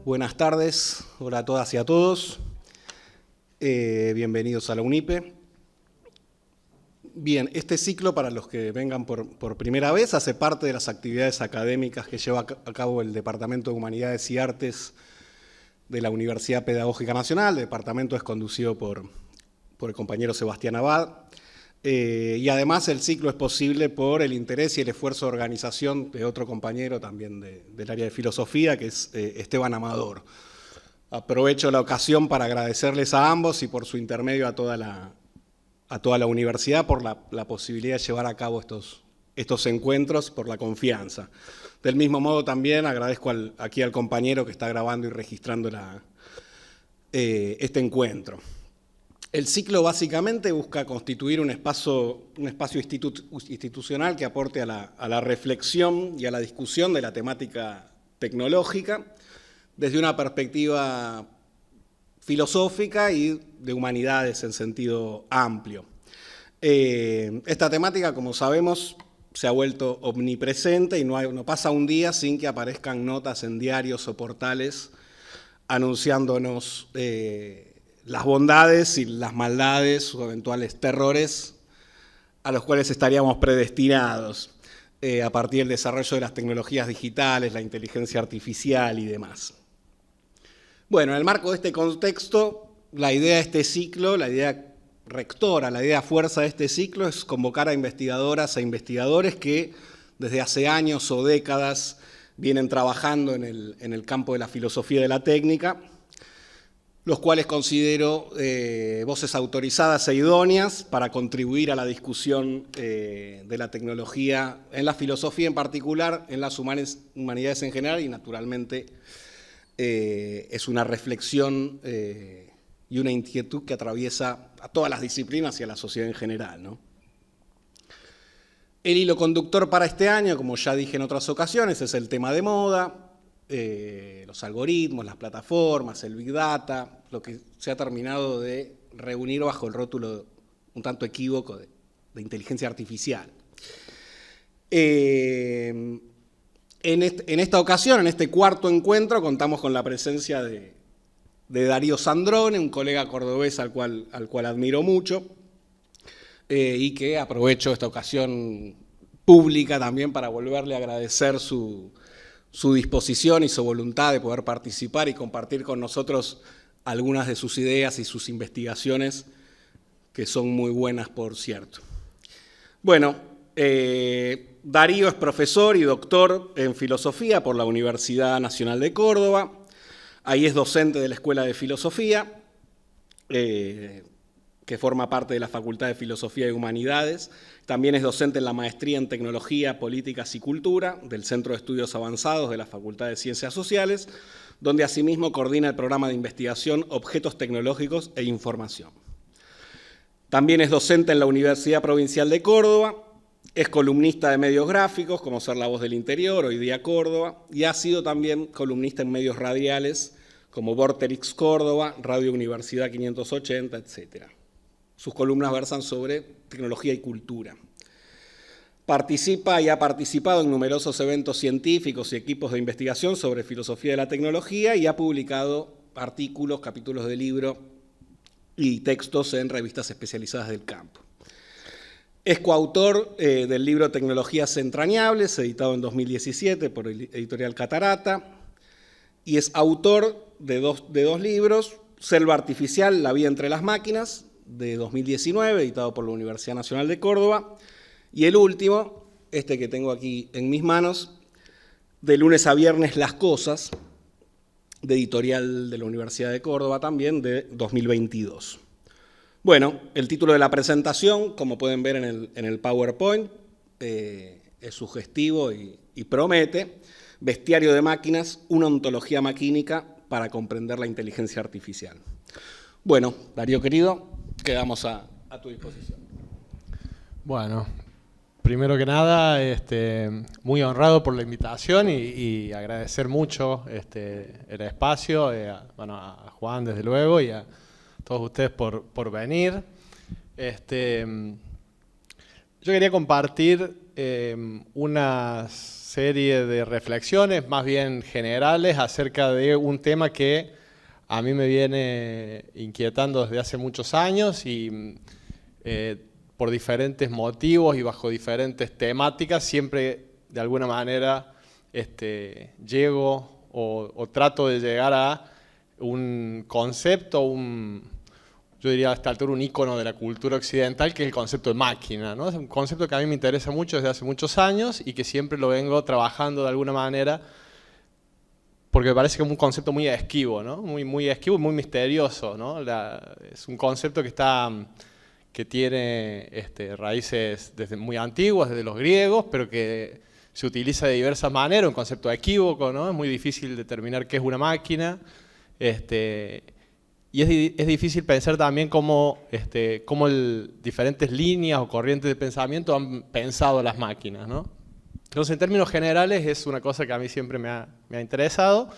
Buenas tardes, hola a todas y a todos. Bienvenidos a la UNIPE. Bien, este ciclo, para los que vengan por primera vez, hace parte de las actividades académicas que lleva a cabo el Departamento de Humanidades y Artes de la Universidad Pedagógica Nacional. El departamento es conducido por el compañero Sebastián Abad. Y además el ciclo es posible por el interés y el esfuerzo de organización de otro compañero también del área de filosofía, que es Esteban Amador. Aprovecho la ocasión para agradecerles a ambos y por su intermedio a toda la universidad por la posibilidad de llevar a cabo estos encuentros, por la confianza. Del mismo modo también agradezco aquí al compañero que está grabando y registrando este encuentro. El ciclo básicamente busca constituir un espacio institucional que aporte a la reflexión y a la discusión de la temática tecnológica desde una perspectiva filosófica y de humanidades en sentido amplio. Esta temática, como sabemos, se ha vuelto omnipresente y no pasa un día sin que aparezcan notas en diarios o portales anunciándonos las bondades y las maldades o eventuales terrores a los cuales estaríamos predestinados a partir del desarrollo de las tecnologías digitales, la inteligencia artificial y demás. Bueno, en el marco de este contexto, la idea de este ciclo, la idea rectora, la idea fuerza de este ciclo es convocar a investigadoras e investigadores que desde hace años o décadas vienen trabajando en el campo de la filosofía de la técnica, los cuales considero voces autorizadas e idóneas para contribuir a la discusión de la tecnología en la filosofía en particular, en las humanidades en general y naturalmente es una reflexión y una inquietud que atraviesa a todas las disciplinas y a la sociedad en general, ¿no? El hilo conductor para este año, como ya dije en otras ocasiones, es el tema de moda, los algoritmos, las plataformas, el Big Data, lo que se ha terminado de reunir bajo el rótulo un tanto equívoco de inteligencia artificial. En esta ocasión, en este cuarto encuentro, contamos con la presencia de Darío Sandrone, un colega cordobés al cual admiro mucho, y que aprovecho esta ocasión pública también para volverle a agradecer su disposición y su voluntad de poder participar y compartir con nosotros algunas de sus ideas y sus investigaciones, que son muy buenas, por cierto. Bueno, Darío es profesor y doctor en filosofía por la Universidad Nacional de Córdoba. Ahí es docente de la Escuela de Filosofía, que forma parte de la Facultad de Filosofía y Humanidades. También es docente en la Maestría en Tecnología, Políticas y Cultura del Centro de Estudios Avanzados de la Facultad de Ciencias Sociales, donde asimismo coordina el programa de investigación Objetos Tecnológicos e Información. También es docente en la Universidad Provincial de Córdoba, es columnista de medios gráficos como Ser la Voz del Interior, Hoy Día Córdoba, y ha sido también columnista en medios radiales como Vorterix Córdoba, Radio Universidad 580, etc. Sus columnas versan sobre tecnología y cultura. Participa y ha participado en numerosos eventos científicos y equipos de investigación sobre filosofía de la tecnología y ha publicado artículos, capítulos de libro y textos en revistas especializadas del campo. Es coautor del libro Tecnologías Entrañables, editado en 2017 por Editorial Catarata, y es autor de dos libros, Selva Artificial, La vida entre las máquinas, de 2019, editado por la Universidad Nacional de Córdoba, y el último, este que tengo aquí en mis manos, De lunes a viernes las cosas, de Editorial de la Universidad de Córdoba también, de 2022. Bueno, el título de la presentación, como pueden ver en el PowerPoint, es sugestivo y promete: Bestiario de máquinas, una ontología maquínica para comprender la inteligencia artificial. Bueno, Darío querido, quedamos a tu disposición. Bueno, primero que nada, muy honrado por la invitación y agradecer mucho el espacio, a Juan desde luego y a todos ustedes por venir. Yo quería compartir unas serie de reflexiones más bien generales acerca de un tema que a mí me viene inquietando desde hace muchos años y por diferentes motivos y bajo diferentes temáticas siempre de alguna manera llego o trato de llegar a un concepto, yo diría a esta altura un ícono de la cultura occidental, que es el concepto de máquina, ¿no? Es un concepto que a mí me interesa mucho desde hace muchos años y que siempre lo vengo trabajando de alguna manera, porque me parece que es un concepto muy esquivo, ¿no? Muy esquivo y muy misterioso, ¿no? Es un concepto que tiene raíces desde muy antiguas, desde los griegos, pero que se utiliza de diversas maneras, un concepto equívoco, ¿no? Es muy difícil determinar qué es una máquina. Y es difícil pensar también cómo diferentes líneas o corrientes de pensamiento han pensado las máquinas, ¿no? Entonces, en términos generales, es una cosa que a mí siempre me ha interesado.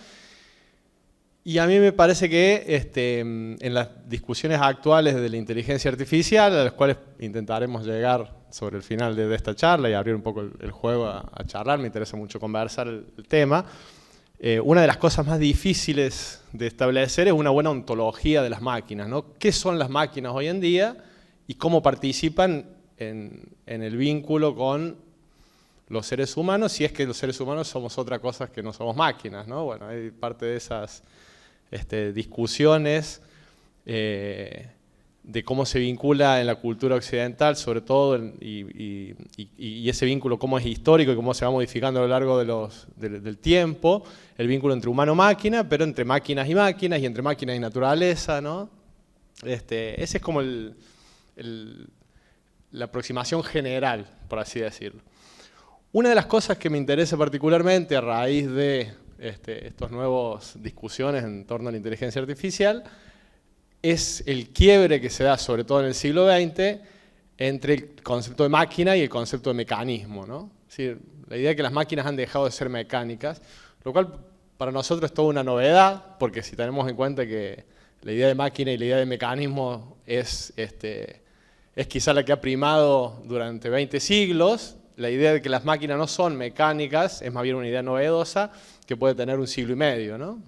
Y a mí me parece que en las discusiones actuales de la inteligencia artificial, a las cuales intentaremos llegar sobre el final de esta charla y abrir un poco el juego a charlar, me interesa mucho conversar el tema. Una de las cosas más difíciles de establecer es una buena ontología de las máquinas, ¿no? ¿Qué son las máquinas hoy en día y cómo participan en el vínculo con los seres humanos, si es que los seres humanos somos otra cosa que no somos máquinas, ¿no? Bueno, hay parte de esas discusiones de cómo se vincula en la cultura occidental, sobre todo, y ese vínculo cómo es histórico y cómo se va modificando a lo largo del tiempo, el vínculo entre humano-máquina, pero entre máquinas y entre máquinas y naturaleza, ¿no? Ese es como la aproximación general, por así decirlo. Una de las cosas que me interesa particularmente a raíz de estas nuevas discusiones en torno a la inteligencia artificial es el quiebre que se da, sobre todo en el siglo XX, entre el concepto de máquina y el concepto de mecanismo, ¿no? Es decir, la idea de que las máquinas han dejado de ser mecánicas, lo cual para nosotros es toda una novedad, porque si tenemos en cuenta que la idea de máquina y la idea de mecanismo es quizá la que ha primado durante 20 siglos, la idea de que las máquinas no son mecánicas es más bien una idea novedosa que puede tener un siglo y medio, ¿no?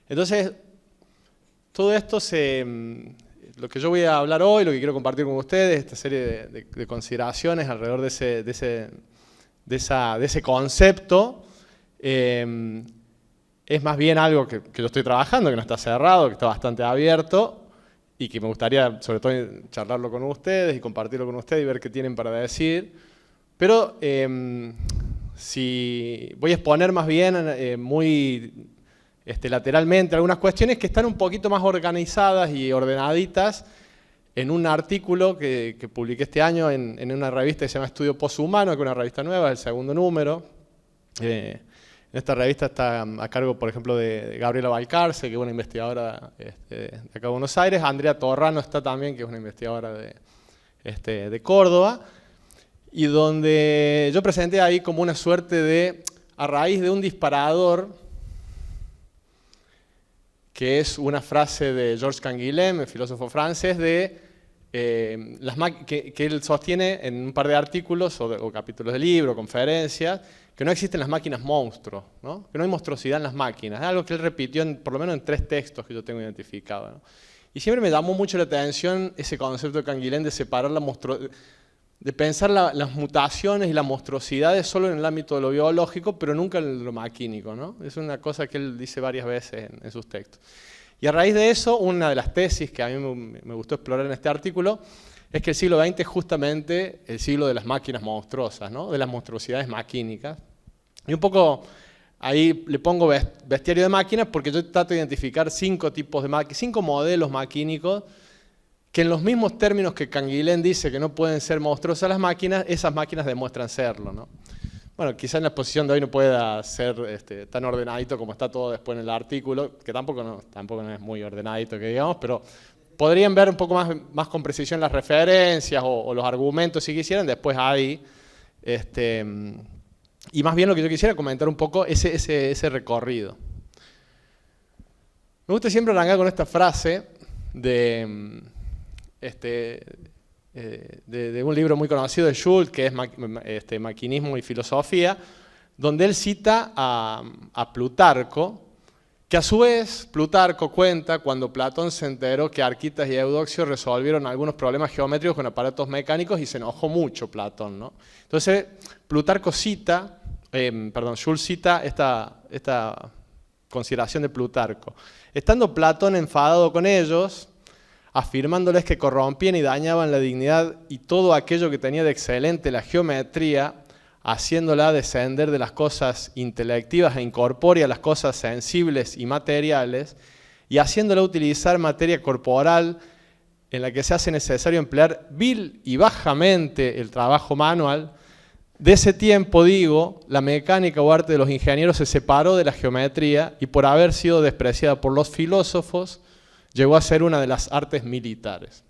Entonces, todo esto, lo que yo voy a hablar hoy, lo que quiero compartir con ustedes, esta serie de consideraciones alrededor de ese concepto, es más bien algo que yo estoy trabajando, que no está cerrado, que está bastante abierto y que me gustaría sobre todo charlarlo con ustedes y compartirlo con ustedes y ver qué tienen para decir. Pero si voy a exponer más bien muy lateralmente algunas cuestiones que están un poquito más organizadas y ordenaditas en un artículo que publiqué este año en una revista que se llama Estudio Poshumano, que es una revista nueva, el segundo número. En esta revista está a cargo, por ejemplo, de Gabriela Balcarce, que es una investigadora de acá de Buenos Aires. Andrea Torrano está también, que es una investigadora de Córdoba. Y donde yo presenté ahí como una suerte a raíz de un disparador, que es una frase de Georges Canguilhem, el filósofo francés, que él sostiene en un par de artículos o capítulos de libro, conferencias, que no existen las máquinas monstruos, ¿no? Que no hay monstruosidad en las máquinas. Es algo que él repitió por lo menos en 3 textos que yo tengo identificados, ¿no? Y siempre me llamó mucho la atención ese concepto de Canguilhem de separar de pensar las mutaciones y las monstruosidades solo en el ámbito de lo biológico, pero nunca en lo maquínico, ¿no? Es una cosa que él dice varias veces en sus textos. Y a raíz de eso, una de las tesis que a mí me gustó explorar en este artículo es que el siglo XX es justamente el siglo de las máquinas monstruosas, ¿no? De las monstruosidades maquínicas. Y un poco ahí le pongo bestiario de máquinas porque yo trato de identificar 5 tipos de máquinas, 5 modelos maquínicos que en los mismos términos que Canguilhem dice que no pueden ser monstruosas las máquinas, esas máquinas demuestran serlo, ¿no? Bueno, quizá en la exposición de hoy no pueda ser tan ordenadito como está todo después en el artículo, que tampoco no es muy ordenadito, que digamos, pero podrían ver un poco más con precisión las referencias o los argumentos si quisieran, después ahí. Y más bien lo que yo quisiera comentar un poco es ese recorrido. Me gusta siempre arrancar con esta frase de de un libro muy conocido de Schultz, que es Maquinismo y Filosofía, donde él cita a Plutarco, que a su vez Plutarco cuenta cuando Platón se enteró que Arquitas y Eudoxio resolvieron algunos problemas geométricos con aparatos mecánicos y se enojó mucho Platón, ¿no? Entonces Schultz cita esta consideración de Plutarco. Estando Platón enfadado con ellos, afirmándoles que corrompían y dañaban la dignidad y todo aquello que tenía de excelente la geometría, haciéndola descender de las cosas intelectivas e incorpóreas a las cosas sensibles y materiales, y haciéndola utilizar materia corporal en la que se hace necesario emplear vil y bajamente el trabajo manual. De ese tiempo, digo, la mecánica o arte de los ingenieros se separó de la geometría y por haber sido despreciada por los filósofos, llegó a ser una de las artes militares.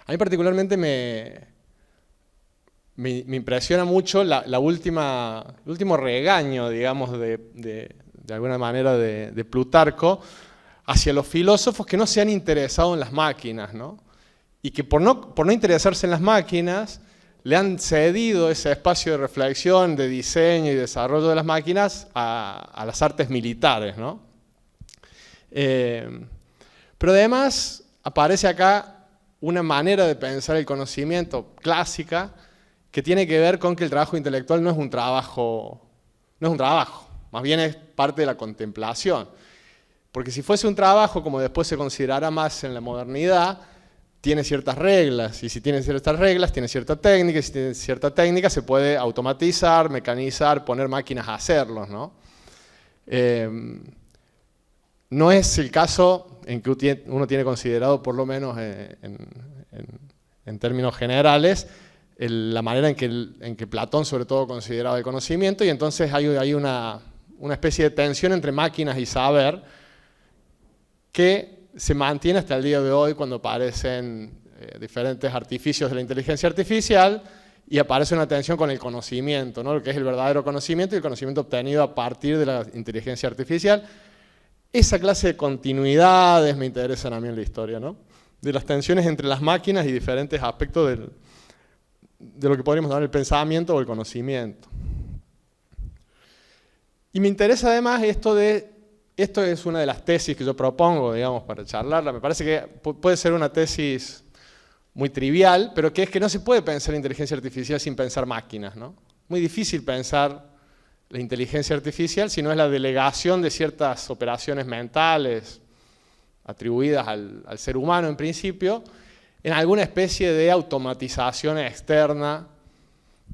A mí particularmente me impresiona mucho el último regaño, digamos, de alguna manera de Plutarco hacia los filósofos que no se han interesado en las máquinas, ¿no? Y que por no interesarse en las máquinas, le han cedido ese espacio de reflexión, de diseño y desarrollo de las máquinas a las artes militares, ¿no? Pero además aparece acá una manera de pensar el conocimiento clásica que tiene que ver con que el trabajo intelectual no es un trabajo, más bien es parte de la contemplación. Porque si fuese un trabajo, como después se considerará más en la modernidad, tiene ciertas reglas, y si tiene ciertas reglas, tiene cierta técnica, y si tiene cierta técnica se puede automatizar, mecanizar, poner máquinas a hacerlos, ¿no? No es el caso en que uno tiene considerado, por lo menos en términos generales, la manera en que Platón sobre todo consideraba el conocimiento, y entonces hay una especie de tensión entre máquinas y saber que se mantiene hasta el día de hoy cuando aparecen diferentes artificios de la inteligencia artificial y aparece una tensión con el conocimiento, ¿no? Lo que es el verdadero conocimiento y el conocimiento obtenido a partir de la inteligencia artificial. Esa clase de continuidades me interesan a mí en la historia, ¿no? De las tensiones entre las máquinas y diferentes aspectos de lo que podríamos llamar el pensamiento o el conocimiento. Y me interesa además esto es una de las tesis que yo propongo, digamos, para charlarla. Me parece que puede ser una tesis muy trivial, pero que es que no se puede pensar inteligencia artificial sin pensar máquinas, ¿no? Muy difícil pensar la inteligencia artificial si no es la delegación de ciertas operaciones mentales atribuidas al ser humano en principio, en alguna especie de automatización externa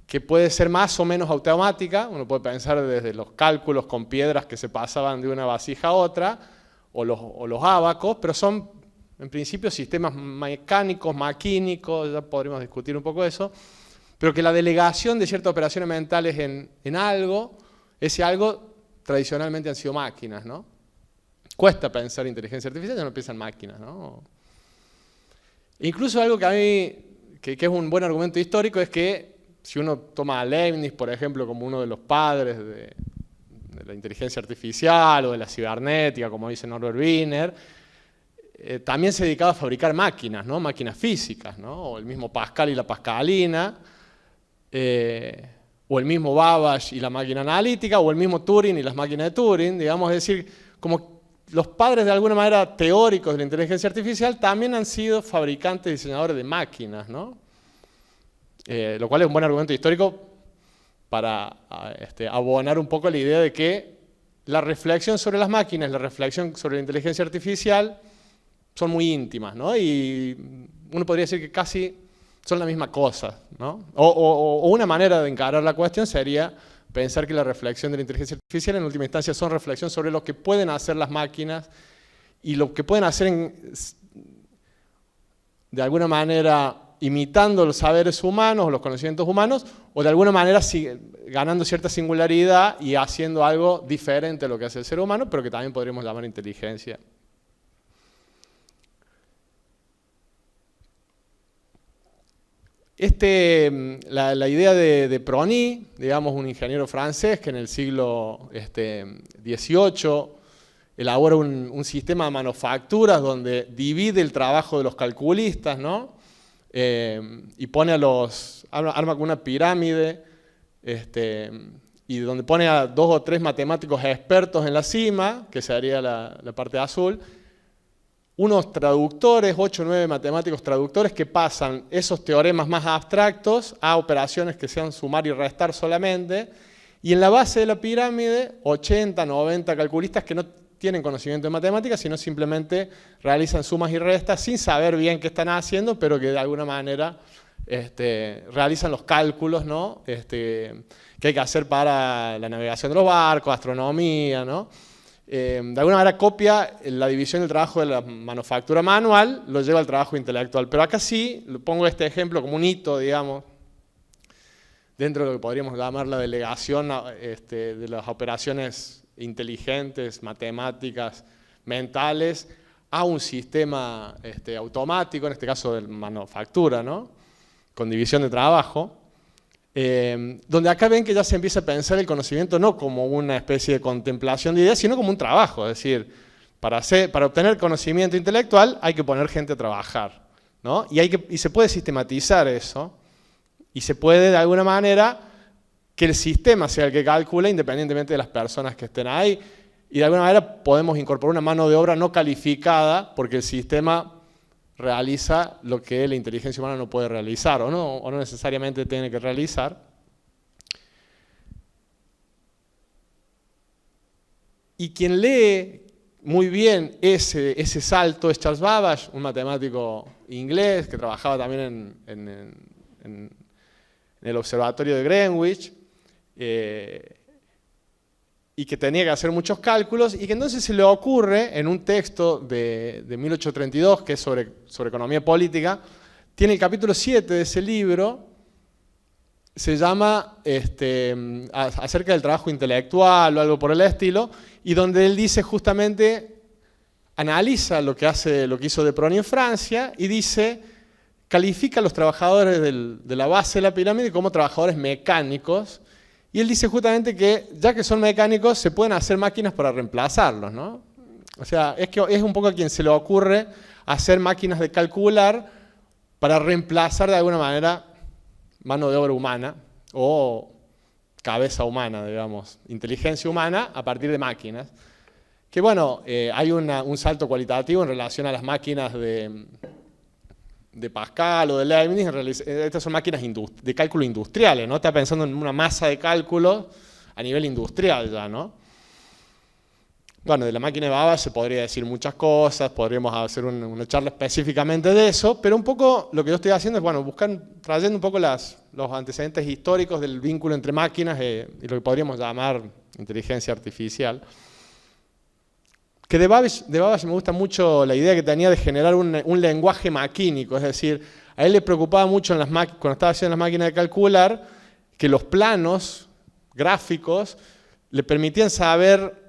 que puede ser más o menos automática. Uno puede pensar desde los cálculos con piedras que se pasaban de una vasija a otra, o los ábacos, pero son en principio sistemas mecánicos, maquínicos, ya podríamos discutir un poco eso, pero que la delegación de ciertas operaciones mentales en algo, ese algo tradicionalmente han sido máquinas, ¿no? Cuesta pensar inteligencia artificial, ya no piensan máquinas, ¿no? Incluso algo que a mí, que es un buen argumento histórico, es que si uno toma a Leibniz, por ejemplo, como uno de los padres de la inteligencia artificial o de la cibernética, como dice Norbert Wiener, también se dedicaba a fabricar máquinas, ¿no? Máquinas físicas, ¿no? O el mismo Pascal y la Pascalina, o el mismo Babbage y la máquina analítica, o el mismo Turing y las máquinas de Turing, digamos, es decir, como los padres de alguna manera teóricos de la inteligencia artificial también han sido fabricantes y diseñadores de máquinas, ¿no? Lo cual es un buen argumento histórico para abonar un poco la idea de que la reflexión sobre las máquinas, la reflexión sobre la inteligencia artificial son muy íntimas, ¿no? Y uno podría decir que casi son la misma cosa, ¿no? O una manera de encarar la cuestión sería pensar que la reflexión de la inteligencia artificial en última instancia son reflexión sobre lo que pueden hacer las máquinas y lo que pueden hacer de alguna manera imitando los saberes humanos o los conocimientos humanos, o de alguna manera ganando cierta singularidad y haciendo algo diferente a lo que hace el ser humano, pero que también podríamos llamar inteligencia. La idea de Prony, digamos un ingeniero francés que en el siglo XVIII elabora un sistema de manufacturas donde divide el trabajo de los calculistas, ¿no? y pone arma con una pirámide, y donde pone a 2 o 3 matemáticos expertos en la cima, que sería la parte azul, unos traductores, 8 o 9 matemáticos traductores que pasan esos teoremas más abstractos a operaciones que sean sumar y restar solamente, y en la base de la pirámide 80, 90 calculistas que no tienen conocimiento de matemáticas, sino simplemente realizan sumas y restas sin saber bien qué están haciendo, pero que de alguna manera realizan los cálculos, ¿no? Que hay que hacer para la navegación de los barcos, astronomía, ¿no? De alguna manera copia la división del trabajo de la manufactura manual, lo lleva al trabajo intelectual. Pero acá sí, pongo este ejemplo como un hito, digamos, dentro de lo que podríamos llamar la delegación de las operaciones inteligentes, matemáticas, mentales, a un sistema automático, en este caso de manufactura, ¿no? Con división de trabajo. Donde acá ven que ya se empieza a pensar el conocimiento no como una especie de contemplación de ideas, sino como un trabajo. Es decir, para obtener conocimiento intelectual hay que poner gente a trabajar, ¿no? Y se puede sistematizar eso, y se puede de alguna manera que el sistema sea el que calcula independientemente de las personas que estén ahí, y de alguna manera podemos incorporar una mano de obra no calificada porque el sistema realiza lo que la inteligencia humana no puede realizar o no necesariamente tiene que realizar. Y quien lee muy bien ese salto es Charles Babbage, un matemático inglés que trabajaba también en el observatorio de Greenwich, y que tenía que hacer muchos cálculos, y que entonces se le ocurre, en un texto de 1832, que es sobre economía política, tiene el capítulo 7 de ese libro, se llama acerca del trabajo intelectual o algo por el estilo, y donde él dice justamente, analiza lo que hizo de Prony en Francia, y dice, califica a los trabajadores de la base de la pirámide como trabajadores mecánicos. Y él dice justamente que, ya que son mecánicos, se pueden hacer máquinas para reemplazarlos, ¿no? O sea, es un poco a quien se le ocurre hacer máquinas de calcular para reemplazar de alguna manera mano de obra humana o cabeza humana, digamos, inteligencia humana a partir de máquinas. Que bueno, hay un salto cualitativo en relación a las máquinas de Pascal o de Leibniz. Estas son máquinas de cálculo industriales, ¿no? Está pensando en una masa de cálculo a nivel industrial ya, ¿no? Bueno, de la máquina de Babbage se podría decir muchas cosas, podríamos hacer una charla específicamente de eso, pero un poco lo que yo estoy haciendo es, bueno, trayendo un poco los antecedentes históricos del vínculo entre máquinas y lo que podríamos llamar inteligencia artificial. Que de Babbage me gusta mucho la idea que tenía de generar un lenguaje maquínico, es decir, a él le preocupaba mucho cuando estaba haciendo las máquinas de calcular, que los planos gráficos le permitían saber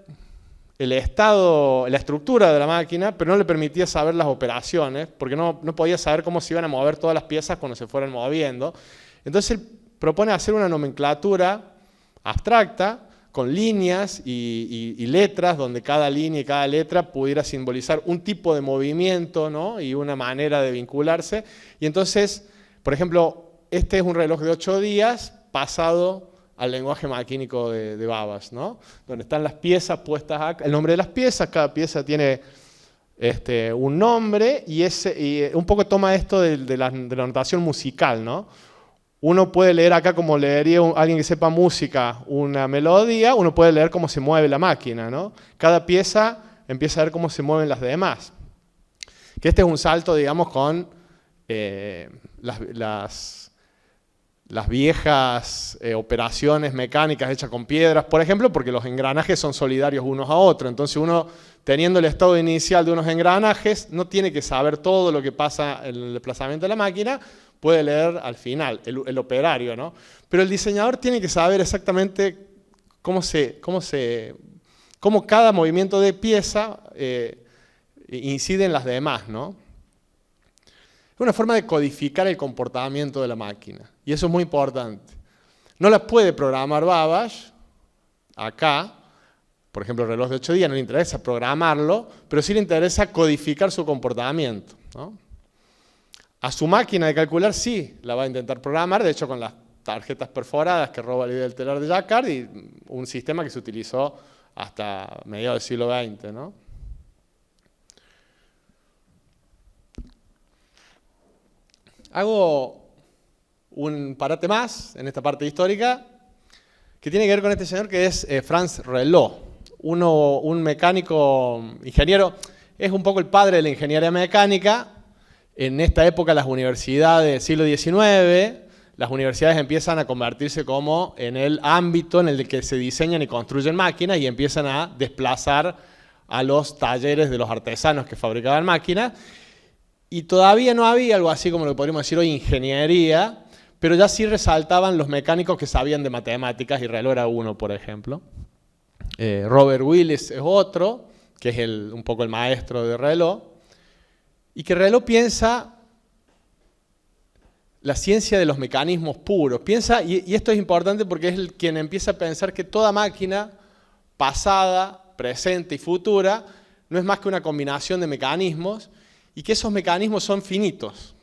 el estado, la estructura de la máquina, pero no le permitía saber las operaciones, porque no podía saber cómo se iban a mover todas las piezas cuando se fueran moviendo. Entonces él propone hacer una nomenclatura abstracta, con líneas y letras, donde cada línea y cada letra pudiera simbolizar un tipo de movimiento, ¿no? Y una manera de vincularse. Y entonces, por ejemplo, este es un reloj de 8 días pasado al lenguaje maquínico de Babbage, ¿no? Donde están las piezas puestas acá, el nombre de las piezas, cada pieza tiene un nombre, y un poco toma esto de la notación musical, ¿no? Uno puede leer acá como leería alguien que sepa música una melodía, uno puede leer cómo se mueve la máquina, ¿no? Cada pieza empieza a ver cómo se mueven las demás. Que este es un salto, digamos, con las viejas operaciones mecánicas hechas con piedras, por ejemplo, porque los engranajes son solidarios unos a otros. Entonces uno, teniendo el estado inicial de unos engranajes, no tiene que saber todo lo que pasa en el desplazamiento de la máquina, puede leer al final, el operario, ¿no? Pero el diseñador tiene que saber exactamente cómo cada movimiento de pieza incide en las demás, ¿no? Es una forma de codificar el comportamiento de la máquina, y eso es muy importante. No la puede programar Babbage acá, por ejemplo, el reloj de 8 días, no le interesa programarlo, pero sí le interesa codificar su comportamiento, ¿no? A su máquina de calcular sí la va a intentar programar, de hecho con las tarjetas perforadas que roba la idea del telar de Jacquard y un sistema que se utilizó hasta mediados del siglo XX, ¿no? Hago un parate más en esta parte histórica que tiene que ver con este señor que es Franz Reuleaux, un mecánico ingeniero, es un poco el padre de la ingeniería mecánica. En esta época las universidades del siglo XIX, las universidades empiezan a convertirse como en el ámbito en el que se diseñan y construyen máquinas y empiezan a desplazar a los talleres de los artesanos que fabricaban máquinas. Y todavía no había algo así como lo que podríamos decir hoy ingeniería, pero ya sí resaltaban los mecánicos que sabían de matemáticas, y Reuleaux era uno, por ejemplo. Robert Willis es otro, que es un poco el maestro de Reuleaux, y que Reuleaux piensa la ciencia de los mecanismos puros. Piensa, y esto es importante porque es quien empieza a pensar que toda máquina, pasada, presente y futura, no es más que una combinación de mecanismos, y que esos mecanismos son finitos.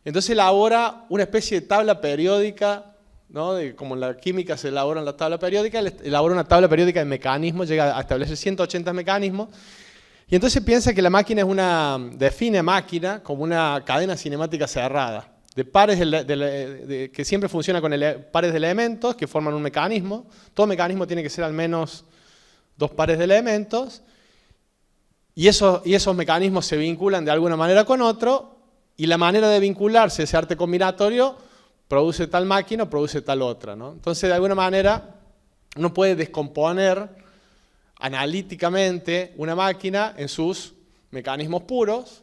Entonces elabora una especie de tabla periódica, ¿no? Como en la química se elabora la tabla periódica, elabora una tabla periódica de mecanismos, llega a establecer 180 mecanismos, y entonces piensa que la máquina define máquina como una cadena cinemática cerrada, de pares que siempre funciona con pares de elementos que forman un mecanismo. Todo mecanismo tiene que ser al menos 2 pares de elementos, y esos mecanismos se vinculan de alguna manera con otro, y la manera de vincularse, ese arte combinatorio, produce tal máquina o produce tal otra, ¿no? Entonces, de alguna manera, uno puede descomponer analíticamente una máquina en sus mecanismos puros,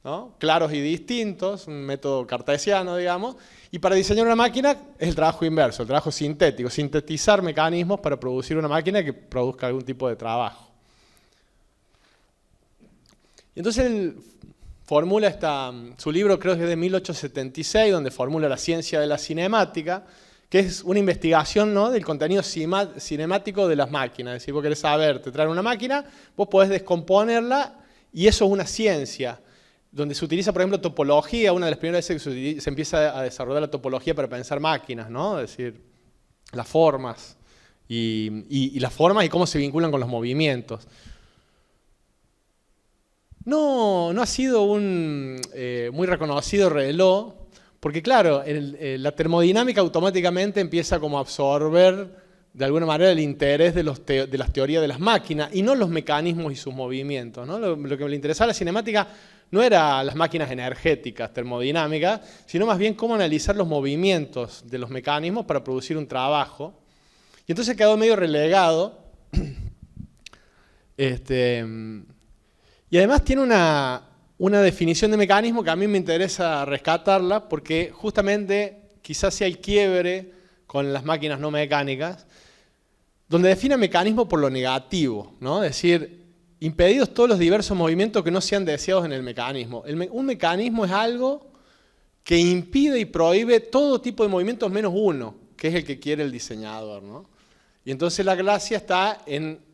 ¿no? Claros y distintos, un método cartesiano, digamos, y para diseñar una máquina es el trabajo inverso, el trabajo sintético, sintetizar mecanismos para producir una máquina que produzca algún tipo de trabajo. Y entonces él formula su libro, creo que es de 1876, donde formula la ciencia de la cinemática, que es una investigación, ¿no?, del contenido cinemático de las máquinas. Es decir, vos querés saber, te traen una máquina, vos podés descomponerla, y eso es una ciencia, donde se utiliza, por ejemplo, topología. Una de las primeras veces que se empieza a desarrollar la topología para pensar máquinas, ¿no? Es decir, las formas, y las formas y cómo se vinculan con los movimientos. No ha sido muy reconocido Reuleaux, porque claro, la termodinámica automáticamente empieza como a absorber de alguna manera el interés de las teorías de las máquinas y no los mecanismos y sus movimientos, ¿no? Lo que le interesaba a la cinemática no era las máquinas energéticas, termodinámicas, sino más bien cómo analizar los movimientos de los mecanismos para producir un trabajo. Y entonces quedó medio relegado. Y además tiene una definición de mecanismo que a mí me interesa rescatarla, porque justamente quizás sea el quiebre con las máquinas no mecánicas, donde define mecanismo por lo negativo, ¿no? Es decir, impedidos todos los diversos movimientos que no sean deseados en el mecanismo. Un mecanismo es algo que impide y prohíbe todo tipo de movimientos menos uno, que es el que quiere el diseñador, ¿no? Y entonces la gracia está en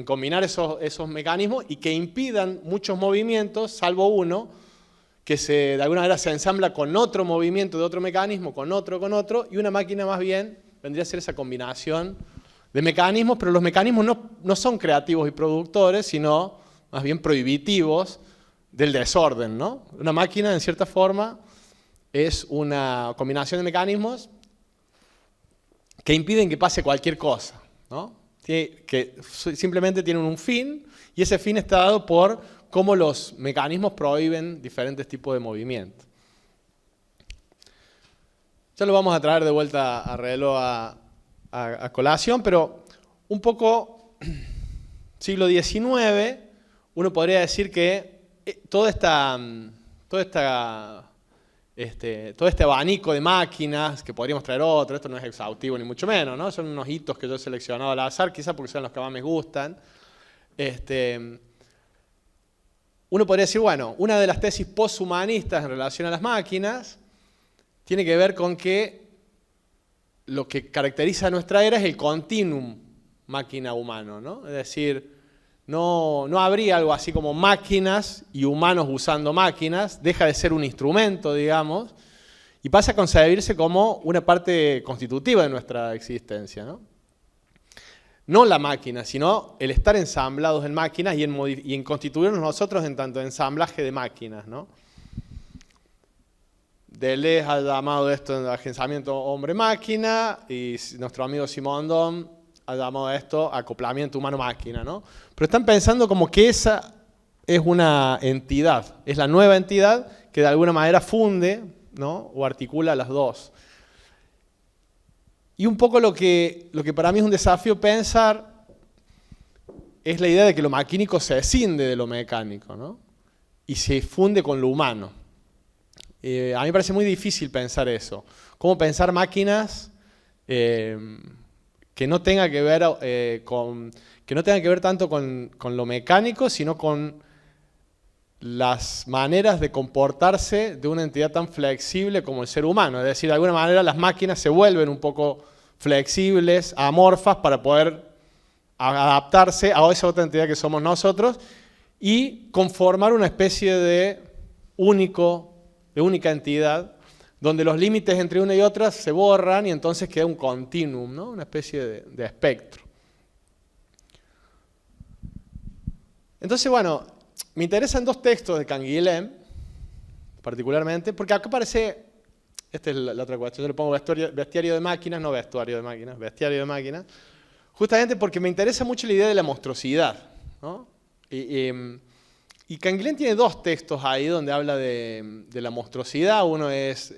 combinar esos mecanismos y que impidan muchos movimientos, salvo uno, que de alguna manera se ensambla con otro movimiento de otro mecanismo, con otro, y una máquina más bien vendría a ser esa combinación de mecanismos, pero los mecanismos no son creativos y productores, sino más bien prohibitivos del desorden, ¿no? Una máquina, en cierta forma, es una combinación de mecanismos que impiden que pase cualquier cosa, ¿no? Que simplemente tienen un fin, y ese fin está dado por cómo los mecanismos prohíben diferentes tipos de movimientos. Ya lo vamos a traer de vuelta a Reuleaux a colación, pero un poco siglo XIX, uno podría decir que todo este abanico de máquinas, que podríamos traer otro, esto no es exhaustivo ni mucho menos, ¿no? Son unos hitos que yo he seleccionado al azar, quizás porque son los que más me gustan. Uno podría decir, bueno, una de las tesis posthumanistas en relación a las máquinas tiene que ver con que lo que caracteriza a nuestra era es el continuum máquina-humano, ¿no? Es decir, no habría algo así como máquinas y humanos usando máquinas, deja de ser un instrumento, digamos, y pasa a concebirse como una parte constitutiva de nuestra existencia, ¿no? No la máquina, sino el estar ensamblados en máquinas y en constituirnos nosotros en tanto ensamblaje de máquinas, ¿no? Deleuze ha llamado esto en el agenciamiento hombre-máquina y nuestro amigo Simondon ha llamado esto acoplamiento humano-máquina, ¿no? Pero están pensando como que esa es una entidad, es la nueva entidad que de alguna manera funde, ¿no? O articula las dos. Y un poco lo que para mí es un desafío pensar es la idea de que lo maquínico se escinde de lo mecánico, ¿no? Y se funde con lo humano. A mí me parece muy difícil pensar eso. ¿Cómo pensar máquinas que no tenga que ver tanto con lo mecánico, sino con las maneras de comportarse de una entidad tan flexible como el ser humano? Es decir, de alguna manera las máquinas se vuelven un poco flexibles, amorfas, para poder adaptarse a esa otra entidad que somos nosotros y conformar una especie de única entidad, donde los límites entre una y otra se borran y entonces queda un continuum, ¿no? Una especie de espectro. Entonces, bueno, me interesan dos textos de Canguilhem, particularmente, porque acá aparece, esta es la otra cuestión, yo le pongo bestiario de máquinas, no vestuario de máquinas, bestiario de máquinas, justamente porque me interesa mucho la idea de la monstruosidad, ¿no? Y Canguilhem tiene dos textos ahí donde habla de la monstruosidad. Uno es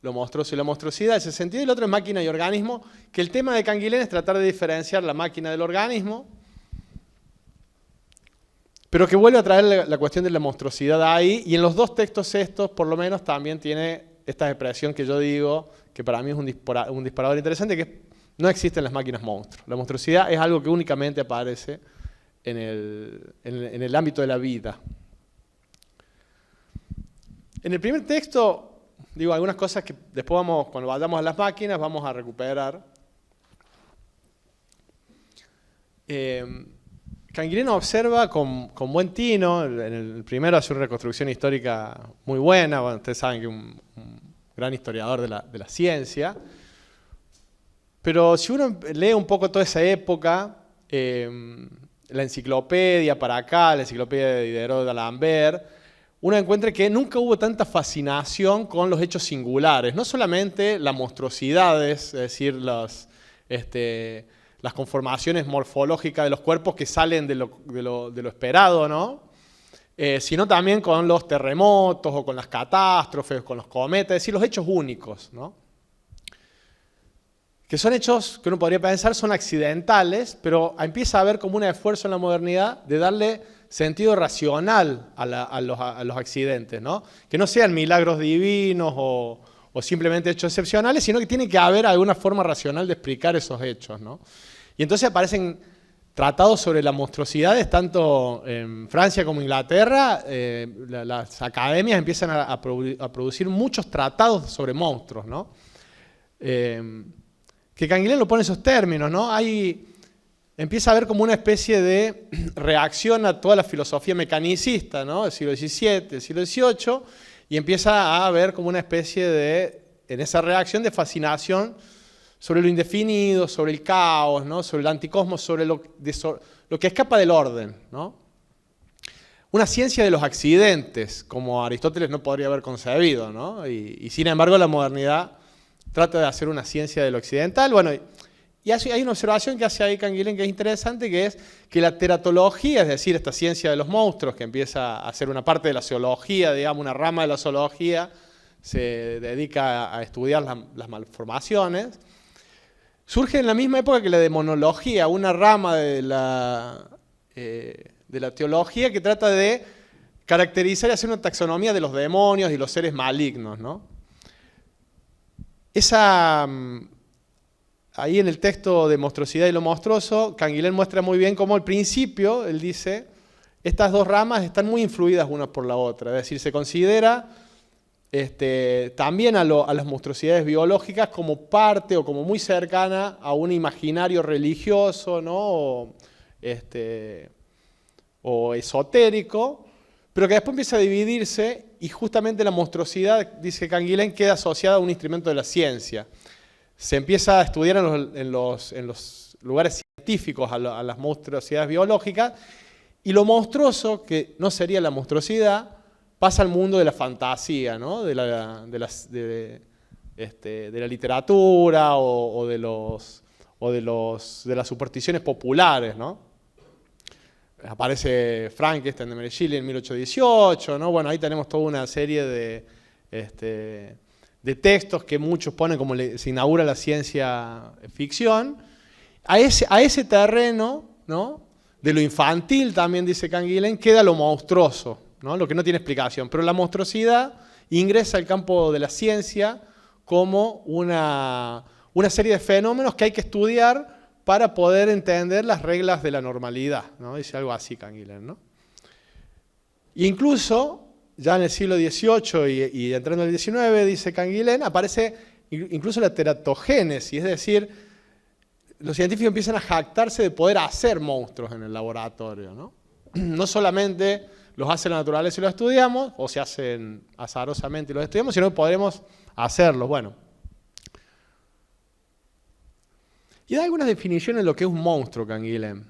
lo monstruoso y la monstruosidad en ese sentido, y el otro es máquina y organismo, que el tema de Canguilhem es tratar de diferenciar la máquina del organismo, pero que vuelve a traer la cuestión de la monstruosidad ahí, y en los dos textos estos, por lo menos, también tiene esta expresión que yo digo, que para mí es un disparador interesante, que es, no existen las máquinas monstruos. La monstruosidad es algo que únicamente aparece en el ámbito de la vida. En el primer texto, digo algunas cosas que después cuando vayamos a las máquinas, vamos a recuperar. Canguilhem observa con buen tino, en el primero hace una reconstrucción histórica muy buena, bueno, ustedes saben que es un gran historiador de la ciencia, pero si uno lee un poco toda esa época, la enciclopedia para acá, la enciclopedia de Diderot d'Alembert, uno encuentra que nunca hubo tanta fascinación con los hechos singulares, no solamente las monstruosidades, es decir, las conformaciones morfológicas de los cuerpos que salen de lo esperado, ¿no? Sino también con los terremotos o con las catástrofes, con los cometas, es decir, los hechos únicos, ¿no? Que son hechos que uno podría pensar son accidentales, pero empieza a haber como un esfuerzo en la modernidad de darle sentido racional a los accidentes, ¿no? Que no sean milagros divinos o simplemente hechos excepcionales, sino que tiene que haber alguna forma racional de explicar esos hechos, ¿no? Y entonces aparecen tratados sobre las monstruosidades, tanto en Francia como en Inglaterra, las academias empiezan a producir muchos tratados sobre monstruos, ¿no? Que Canguilhem lo pone en esos términos, ¿no? Empieza a haber como una especie de reacción a toda la filosofía mecanicista, ¿no? Del siglo XVII, del siglo XVIII, y empieza a haber como una especie en esa reacción de fascinación sobre lo indefinido, sobre el caos, ¿no? Sobre el anticosmos, sobre lo que escapa del orden, ¿no? Una ciencia de los accidentes, como Aristóteles no podría haber concebido, ¿no? Y sin embargo la modernidad trata de hacer una ciencia de lo occidental. Bueno, y hay una observación que hace ahí Canguilhem que es interesante, que es que la teratología, es decir, esta ciencia de los monstruos, que empieza a ser una parte de la zoología, digamos, una rama de la zoología, se dedica a estudiar las malformaciones, surge en la misma época que la demonología, una rama de la teología que trata de caracterizar y hacer una taxonomía de los demonios y los seres malignos, ¿no? Ahí en el texto de Monstruosidad y lo monstruoso, Canguilhem muestra muy bien cómo al principio, él dice, estas dos ramas están muy influidas una por la otra, es decir, se considera también a las monstruosidades biológicas como parte o como muy cercana a un imaginario religioso, ¿no? o esotérico, pero que después empieza a dividirse y justamente la monstruosidad, dice Canguilhem, queda asociada a un instrumento de la ciencia. Se empieza a estudiar en los lugares científicos a las monstruosidades biológicas, y lo monstruoso, que no sería la monstruosidad, pasa al mundo de la fantasía, ¿no? de la literatura o de las supersticiones populares, ¿no? Aparece Frankenstein de Mary Shelley en 1818, ¿no? Bueno, ahí tenemos toda una serie de textos que muchos ponen como se inaugura la ciencia ficción. A ese terreno, ¿no? De lo infantil, también dice Canguilhem, queda lo monstruoso, ¿no? Lo que no tiene explicación. Pero la monstruosidad ingresa al campo de la ciencia como una serie de fenómenos que hay que estudiar para poder entender las reglas de la normalidad, ¿no? Dice algo así Canguilhem, ¿no? E incluso, ya en el siglo XVIII y entrando en el XIX, dice Canguilhem, aparece incluso la teratogénesis, es decir, los científicos empiezan a jactarse de poder hacer monstruos en el laboratorio, ¿no? No solamente los hace la naturaleza y los estudiamos, o se hacen azarosamente y los estudiamos, sino que podremos hacerlos. Bueno. Y da algunas definiciones de lo que es un monstruo, Canguilhem.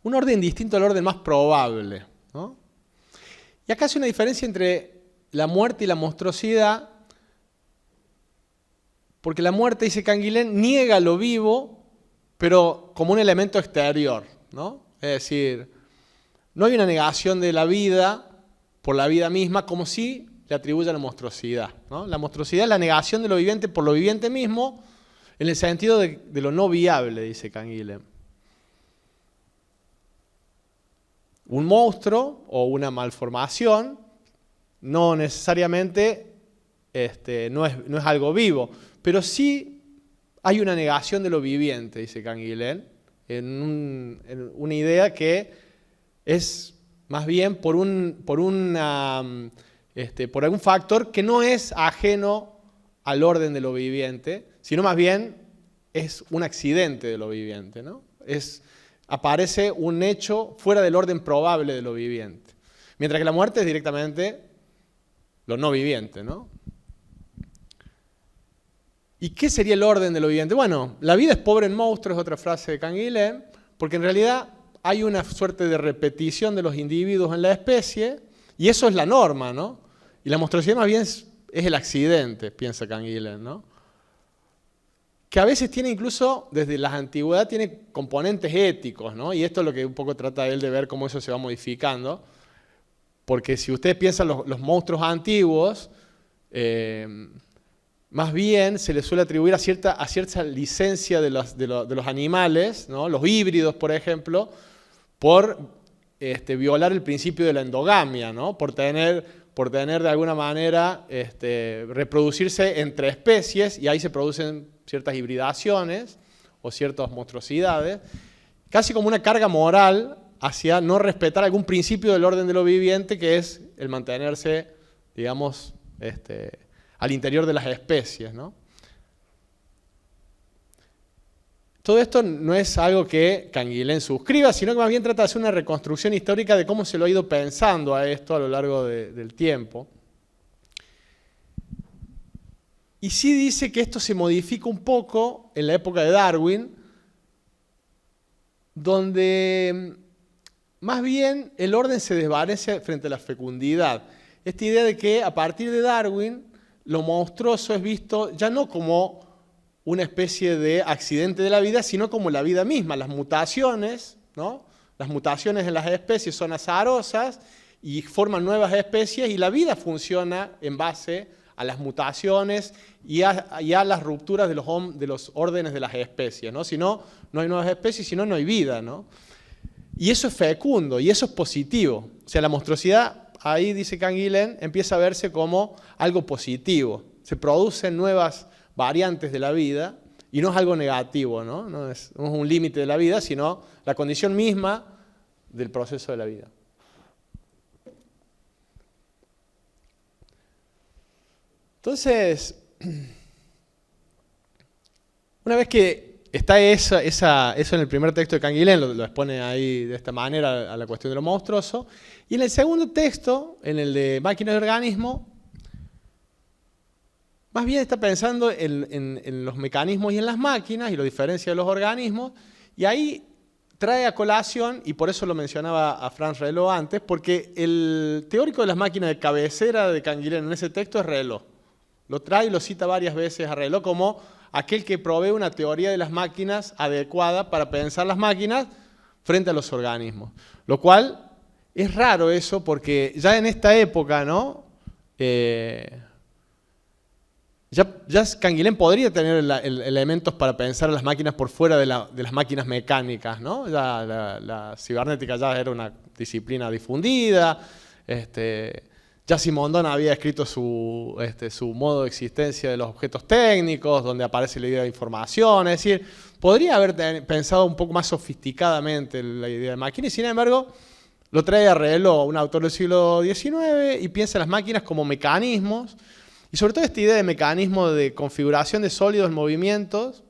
Un orden distinto al orden más probable, ¿no? Y acá hace una diferencia entre la muerte y la monstruosidad, porque la muerte, dice Canguilhem, niega lo vivo, pero como un elemento exterior, ¿no? Es decir, no hay una negación de la vida por la vida misma, como si le atribuye a la monstruosidad, ¿no? La monstruosidad es la negación de lo viviente por lo viviente mismo, en el sentido de lo no viable, dice Canguilhem. Un monstruo o una malformación no necesariamente no es algo vivo, pero sí hay una negación de lo viviente, dice Canguilhem, en una idea que es más bien por algún factor que no es ajeno al orden de lo viviente, sino más bien es un accidente de lo viviente, ¿no? Aparece un hecho fuera del orden probable de lo viviente. Mientras que la muerte es directamente lo no viviente, ¿no? ¿Y qué sería el orden de lo viviente? Bueno, la vida es pobre en monstruos, es otra frase de Canguilhem, porque en realidad hay una suerte de repetición de los individuos en la especie, y eso es la norma, ¿no? Y la monstruosidad más bien es el accidente, piensa Canguilhem, ¿no? Que a veces tiene incluso, desde la antigüedad, tiene componentes éticos, ¿no? Y esto es lo que un poco trata él de ver cómo eso se va modificando. Porque si ustedes piensan los monstruos antiguos, más bien se les suele atribuir a cierta licencia de los animales, ¿no? Los híbridos, por ejemplo, por violar el principio de la endogamia, ¿no? Por tener de alguna manera reproducirse entre especies, y ahí se producen ciertas hibridaciones o ciertas monstruosidades, casi como una carga moral hacia no respetar algún principio del orden de lo viviente, que es el mantenerse, digamos, al interior de las especies, ¿no? Todo esto no es algo que Canguilhem suscriba, sino que más bien trata de hacer una reconstrucción histórica de cómo se lo ha ido pensando a esto a lo largo del tiempo. Y sí dice que esto se modifica un poco en la época de Darwin, donde más bien el orden se desvanece frente a la fecundidad. Esta idea de que a partir de Darwin lo monstruoso es visto ya no como una especie de accidente de la vida, sino como la vida misma. Las mutaciones, ¿no? Las mutaciones en las especies son azarosas y forman nuevas especies, y la vida funciona en base a las mutaciones y a las rupturas de los órdenes de las especies, ¿no? Si no, no hay nuevas especies, si no, no hay vida, ¿no? Y eso es fecundo, y eso es positivo. O sea, la monstruosidad, ahí dice Canguilhem, empieza a verse como algo positivo. Se producen nuevas variantes de la vida, y no es algo negativo, ¿no? No es un límite de la vida, sino la condición misma del proceso de la vida. Entonces, una vez que está eso en el primer texto de Canguilhem, lo expone ahí de esta manera a la cuestión de lo monstruoso. Y en el segundo texto, en el de máquinas de organismo, más bien está pensando en los mecanismos y en las máquinas y lo diferencia de los organismos. Y ahí trae a colación, y por eso lo mencionaba a Franz Rellot antes, porque el teórico de las máquinas de cabecera de Canguilhem en ese texto es Rellot. Lo trae y lo cita varias veces a Rellot como aquel que provee una teoría de las máquinas adecuada para pensar las máquinas frente a los organismos. Lo cual es raro eso, porque ya en esta época, ¿no? Ya Canguilhem podría tener elementos para pensar las máquinas por fuera de las máquinas mecánicas, ¿no? Ya la cibernética ya era una disciplina difundida, ya Simondon había escrito su modo de existencia de los objetos técnicos, donde aparece la idea de información, es decir, podría haber pensado un poco más sofisticadamente la idea de máquina, y sin embargo lo trae a Rellot, un autor del siglo XIX, y piensa en las máquinas como mecanismos, y sobre todo esta idea de mecanismo de configuración de sólidos en movimientos,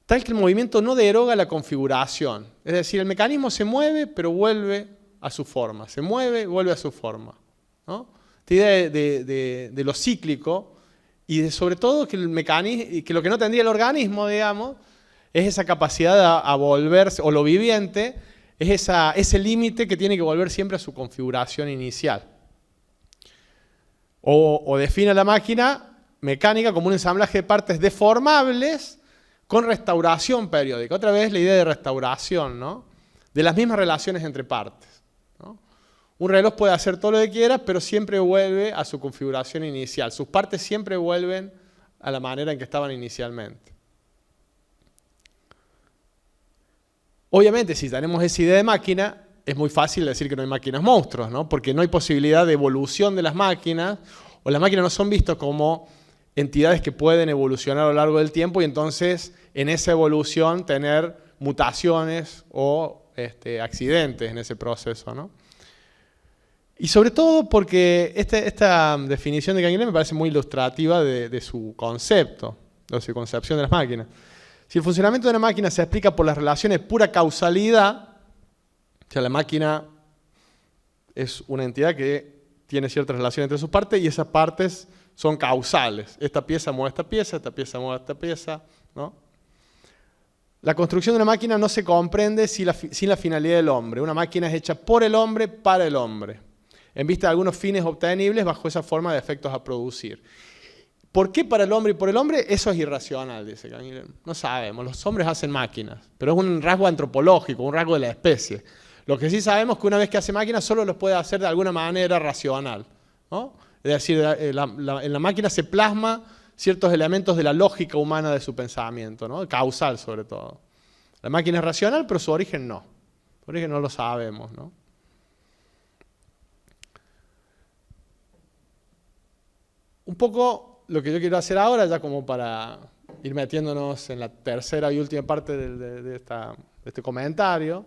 tal que el movimiento no deroga la configuración. Es decir, el mecanismo se mueve, pero vuelve a su forma. Se mueve, vuelve a su forma, ¿no? Esta idea de lo cíclico y sobre todo que lo que no tendría el organismo, digamos, es esa capacidad a volverse, o lo viviente, es ese límite que tiene que volver siempre a su configuración inicial. O define la máquina mecánica como un ensamblaje de partes deformables con restauración periódica. Otra vez la idea de restauración, ¿no? De las mismas relaciones entre partes, ¿no? Un reloj puede hacer todo lo que quiera, pero siempre vuelve a su configuración inicial. Sus partes siempre vuelven a la manera en que estaban inicialmente. Obviamente, si tenemos esa idea de máquina, es muy fácil decir que no hay máquinas monstruos, ¿no? Porque no hay posibilidad de evolución de las máquinas, o las máquinas no son vistas como entidades que pueden evolucionar a lo largo del tiempo y entonces en esa evolución tener mutaciones o accidentes en ese proceso, ¿no? Y sobre todo porque esta definición de Canguilhem me parece muy ilustrativa de su concepto, de su concepción de las máquinas. Si el funcionamiento de una máquina se explica por las relaciones de pura causalidad, o sea, la máquina es una entidad que tiene ciertas relaciones entre sus partes y esas partes son causales. Esta pieza mueve esta pieza mueve esta pieza, ¿no? La construcción de una máquina no se comprende sin la finalidad del hombre. Una máquina es hecha por el hombre, para el hombre, en vista de algunos fines obtenibles bajo esa forma de efectos a producir. ¿Por qué para el hombre y por el hombre? Eso es irracional, dice Canguilhem. No sabemos, los hombres hacen máquinas, pero es un rasgo antropológico, un rasgo de la especie. Lo que sí sabemos es que una vez que hace máquinas solo los puede hacer de alguna manera racional, ¿no? Es decir, en la máquina se plasma ciertos elementos de la lógica humana de su pensamiento, ¿no? Causal sobre todo. La máquina es racional, pero su origen no. Su origen no lo sabemos, ¿no? Un poco lo que yo quiero hacer ahora, ya como para ir metiéndonos en la tercera y última parte de este comentario,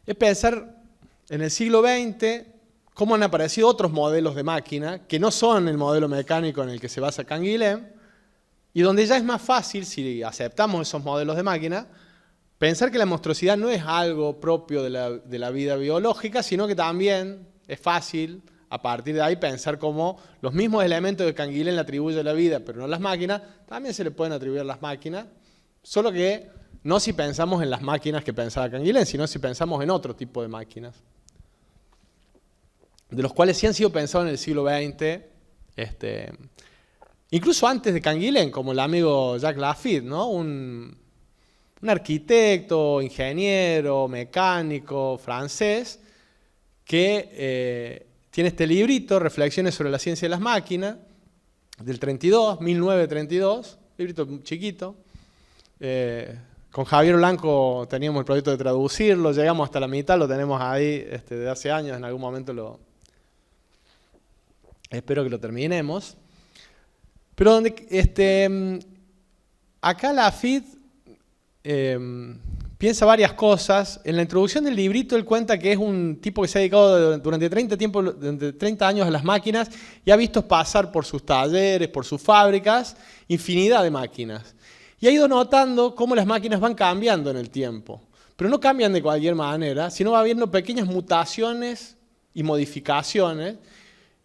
es pensar en el siglo XX cómo han aparecido otros modelos de máquina que no son el modelo mecánico en el que se basa Canguilhem y donde ya es más fácil, si aceptamos esos modelos de máquina, pensar que la monstruosidad no es algo propio de la vida biológica, sino que también es fácil a partir de ahí pensar cómo los mismos elementos que Canguilhem le atribuye a la vida, pero no a las máquinas, también se le pueden atribuir a las máquinas, solo que no si pensamos en las máquinas que pensaba Canguilhem, sino si pensamos en otro tipo de máquinas, de los cuales sí han sido pensados en el siglo XX, incluso antes de Canguilhem, como el amigo Jacques Lafitte, ¿no? Un arquitecto, ingeniero, mecánico francés, que tiene este librito, Reflexiones sobre la ciencia de las máquinas, del 1932, librito chiquito. Con Javier Blanco teníamos el proyecto de traducirlo, llegamos hasta la mitad, lo tenemos ahí de hace años, en algún momento espero que lo terminemos. Pero acá Lafitte piensa varias cosas. En la introducción del librito él cuenta que es un tipo que se ha dedicado durante 30 años a las máquinas y ha visto pasar por sus talleres, por sus fábricas, infinidad de máquinas. Y ha ido notando cómo las máquinas van cambiando en el tiempo. Pero no cambian de cualquier manera, sino va habiendo pequeñas mutaciones y modificaciones.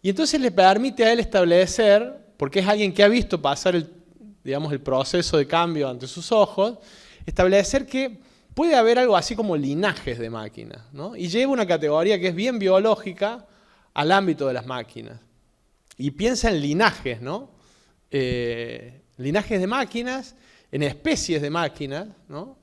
Y entonces le permite a él establecer, porque es alguien que ha visto pasar el proceso de cambio ante sus ojos, establecer que puede haber algo así como linajes de máquinas, ¿no? Y lleva una categoría que es bien biológica al ámbito de las máquinas. Y piensa en linajes, ¿no? Linajes de máquinas, en especies de máquinas, ¿no?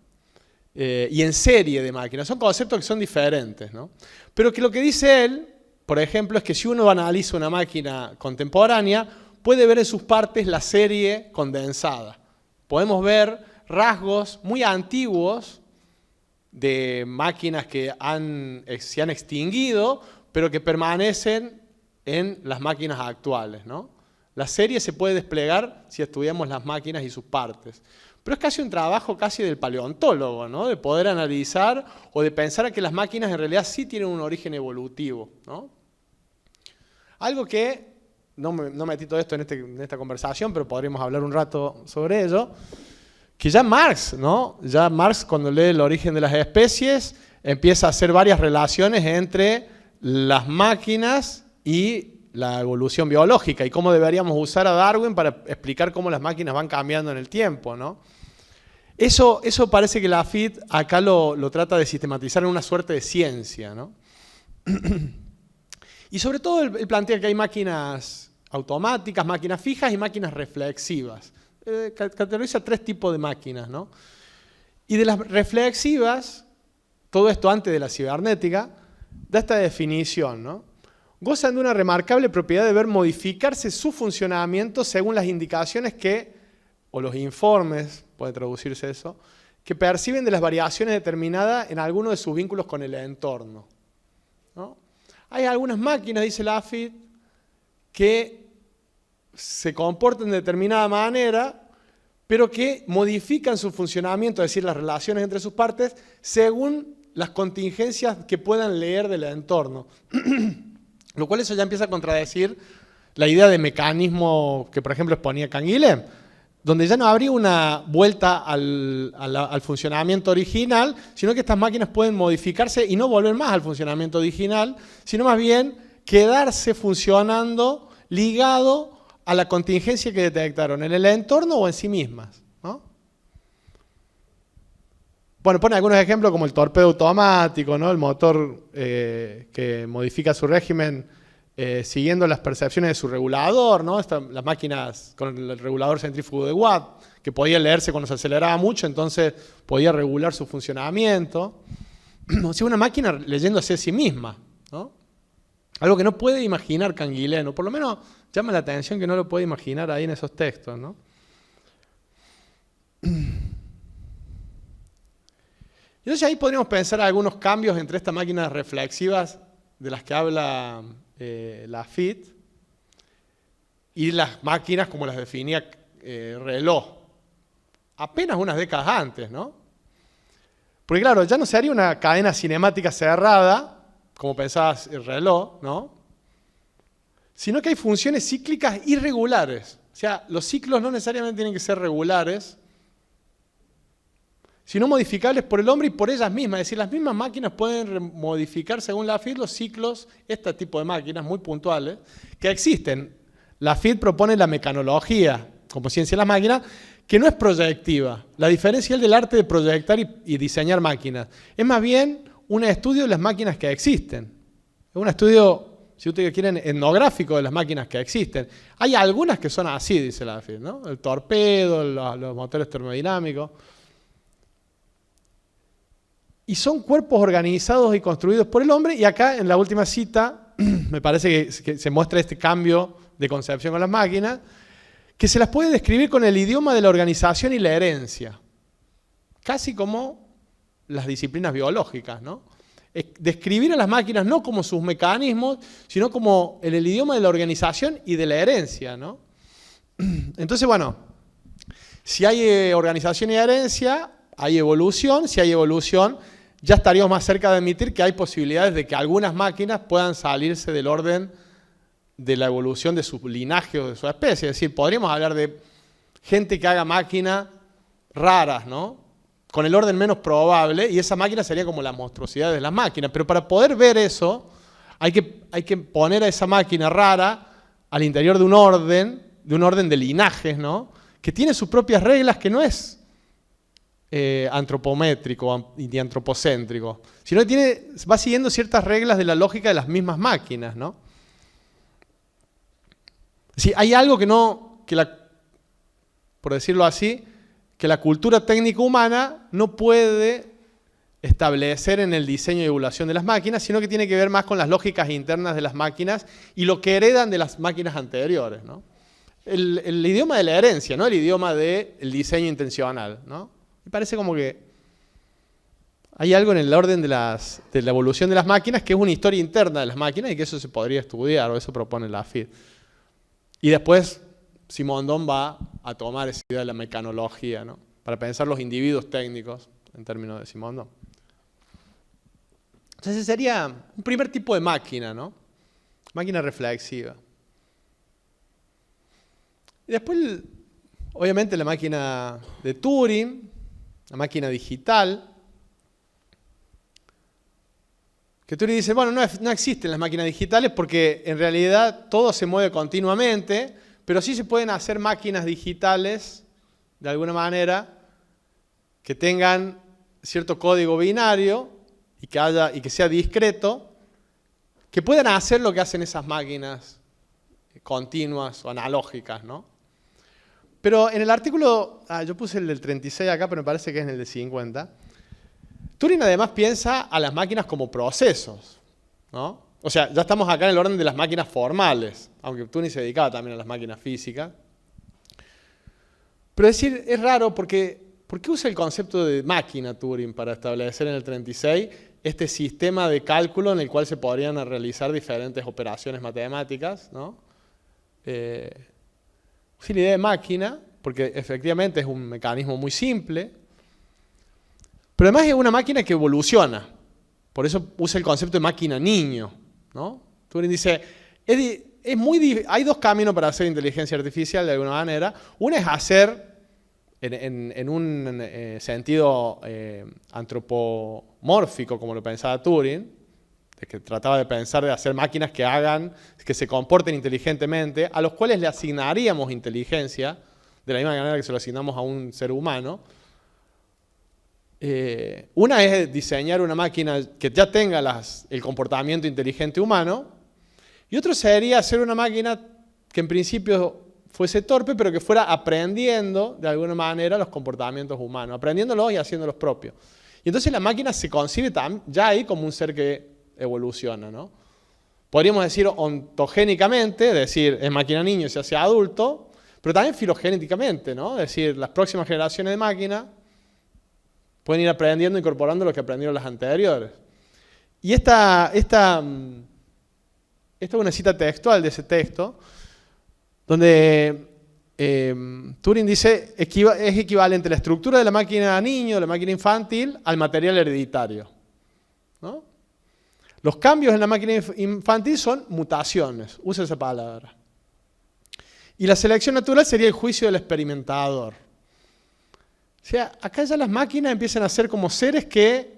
Y en serie de máquinas. Son conceptos que son diferentes, ¿no? Pero que lo que dice él, por ejemplo, es que si uno analiza una máquina contemporánea, puede ver en sus partes la serie condensada. Podemos ver rasgos muy antiguos de máquinas que se han extinguido, pero que permanecen en las máquinas actuales, ¿no? La serie se puede desplegar si estudiamos las máquinas y sus partes. Pero es casi un trabajo casi del paleontólogo, ¿no? De poder analizar o de pensar que las máquinas en realidad sí tienen un origen evolutivo, ¿no? Algo que, no metí todo esto en esta conversación, pero podríamos hablar un rato sobre ello, que ya Marx, ¿no? Ya Marx, cuando lee El origen de las especies, empieza a hacer varias relaciones entre las máquinas y la evolución biológica y cómo deberíamos usar a Darwin para explicar cómo las máquinas van cambiando en el tiempo, ¿no? Eso parece que Lafitte acá lo trata de sistematizar en una suerte de ciencia, ¿no? Y sobre todo él plantea que hay máquinas automáticas, máquinas fijas y máquinas reflexivas. Categoriza 3 tipos de máquinas, ¿no? Y de las reflexivas, todo esto antes de la cibernética, da esta definición, ¿no? Gozan de una remarcable propiedad de ver modificarse su funcionamiento según las indicaciones o los informes, puede traducirse eso, que perciben de las variaciones determinadas en alguno de sus vínculos con el entorno, ¿no? Hay algunas máquinas, dice Lafitte, que se comportan de determinada manera, pero que modifican su funcionamiento, es decir, las relaciones entre sus partes, según las contingencias que puedan leer del entorno. Lo cual eso ya empieza a contradecir la idea de mecanismo que, por ejemplo, exponía Canguilhem, donde ya no habría una vuelta al funcionamiento original, sino que estas máquinas pueden modificarse y no volver más al funcionamiento original, sino más bien quedarse funcionando ligado a la contingencia que detectaron en el entorno o en sí mismas, ¿no? Bueno, pone algunos ejemplos como el torpedo automático, ¿no? El motor que modifica su régimen siguiendo las percepciones de su regulador, ¿no? Las máquinas con el regulador centrífugo de Watt, que podía leerse cuando se aceleraba mucho, entonces podía regular su funcionamiento. O sea, una máquina leyéndose a sí misma, ¿no? Algo que no puede imaginar Canguilhem, o por lo menos llama la atención que no lo puede imaginar ahí en esos textos, ¿no? Entonces ahí podríamos pensar algunos cambios entre estas máquinas reflexivas de las que habla Lafitte y las máquinas como las definía Reloj, apenas unas décadas antes, ¿no? Porque claro, ya no se haría una cadena cinemática cerrada, como pensaba Reloj, ¿no? Sino que hay funciones cíclicas irregulares. O sea, los ciclos no necesariamente tienen que ser regulares, sino modificables por el hombre y por ellas mismas. Es decir, las mismas máquinas pueden modificar, según Lafitte, los ciclos, este tipo de máquinas muy puntuales, que existen. Lafitte propone la mecanología como ciencia de las máquinas, que no es proyectiva. La diferencia es del arte de proyectar y diseñar máquinas. Es más bien un estudio de las máquinas que existen. Es un estudio, si ustedes quieren, etnográfico de las máquinas que existen. Hay algunas que son así, dice Lafitte, ¿no? El torpedo, los motores termodinámicos. Y son cuerpos organizados y construidos por el hombre, y acá en la última cita me parece que se muestra este cambio de concepción con las máquinas, que se las puede describir con el idioma de la organización y la herencia, casi como las disciplinas biológicas, ¿no? Describir a las máquinas no como sus mecanismos, sino como en el idioma de la organización y de la herencia, ¿no? Entonces, bueno, si hay organización y herencia, hay evolución. Si hay evolución, ya estaríamos más cerca de admitir que hay posibilidades de que algunas máquinas puedan salirse del orden de la evolución de su linaje o de su especie. Es decir, podríamos hablar de gente que haga máquinas raras, ¿no? Con el orden menos probable, y esa máquina sería como la monstruosidad de las máquinas. Pero para poder ver eso, hay que poner a esa máquina rara al interior de un orden de linajes, ¿no? Que tiene sus propias reglas, que no es antropométrico ni antropocéntrico, sino que va siguiendo ciertas reglas de la lógica de las mismas máquinas, ¿no? Si hay algo por decirlo así, que la cultura técnica humana no puede establecer en el diseño y evaluación de las máquinas, sino que tiene que ver más con las lógicas internas de las máquinas y lo que heredan de las máquinas anteriores, ¿no? El idioma de la herencia, ¿no? El idioma del diseño intencional, ¿no? Me parece como que hay algo en el orden de la evolución de las máquinas que es una historia interna de las máquinas y que eso se podría estudiar, o eso propone la FID. Y después Simondon va a tomar esa idea de la mecanología, ¿no? Para pensar los individuos técnicos en términos de Simondon. Entonces ese sería un primer tipo de máquina, ¿no? Máquina reflexiva. Y después, obviamente, la máquina de Turing, la máquina digital. Que Turing dice, bueno, no existen las máquinas digitales porque en realidad todo se mueve continuamente, pero sí se pueden hacer máquinas digitales, de alguna manera, que tengan cierto código binario y que sea discreto, que puedan hacer lo que hacen esas máquinas continuas o analógicas, ¿no? Pero en el artículo, yo puse el del 36 acá, pero me parece que es en el de 50, Turing además piensa a las máquinas como procesos, ¿no? O sea, ya estamos acá en el orden de las máquinas formales, aunque Turing se dedicaba también a las máquinas físicas. Pero decir, es raro porque ¿por qué usa el concepto de máquina Turing para establecer en el 36 este sistema de cálculo en el cual se podrían realizar diferentes operaciones matemáticas, ¿no? Sí, la idea de máquina, porque efectivamente es un mecanismo muy simple, pero además es una máquina que evoluciona. Por eso usa el concepto de máquina niño, ¿no? Turing dice, hay dos caminos para hacer inteligencia artificial de alguna manera. Una es hacer, en un sentido antropomórfico, como lo pensaba Turing, de que trataba de pensar de hacer máquinas que se comporten inteligentemente, a los cuales le asignaríamos inteligencia, de la misma manera que se lo asignamos a un ser humano. Una es diseñar una máquina que ya tenga el comportamiento inteligente humano, y otro sería hacer una máquina que en principio fuese torpe, pero que fuera aprendiendo de alguna manera los comportamientos humanos, aprendiéndolos y haciéndolos propios. Y entonces la máquina se concibe ya ahí como un ser que evoluciona, ¿no? Podríamos decir ontogénicamente, decir, es máquina niño y se hace adulto, pero también filogenéticamente, ¿no? Es decir, las próximas generaciones de máquinas pueden ir aprendiendo, incorporando lo que aprendieron las anteriores. Y esta es una cita textual de ese texto, donde Turing dice es equivalente la estructura de la máquina niño, de la máquina infantil, al material hereditario, ¿no? Los cambios en la máquina infantil son mutaciones, usa esa palabra. Y la selección natural sería el juicio del experimentador. O sea, acá ya las máquinas empiezan a ser como seres que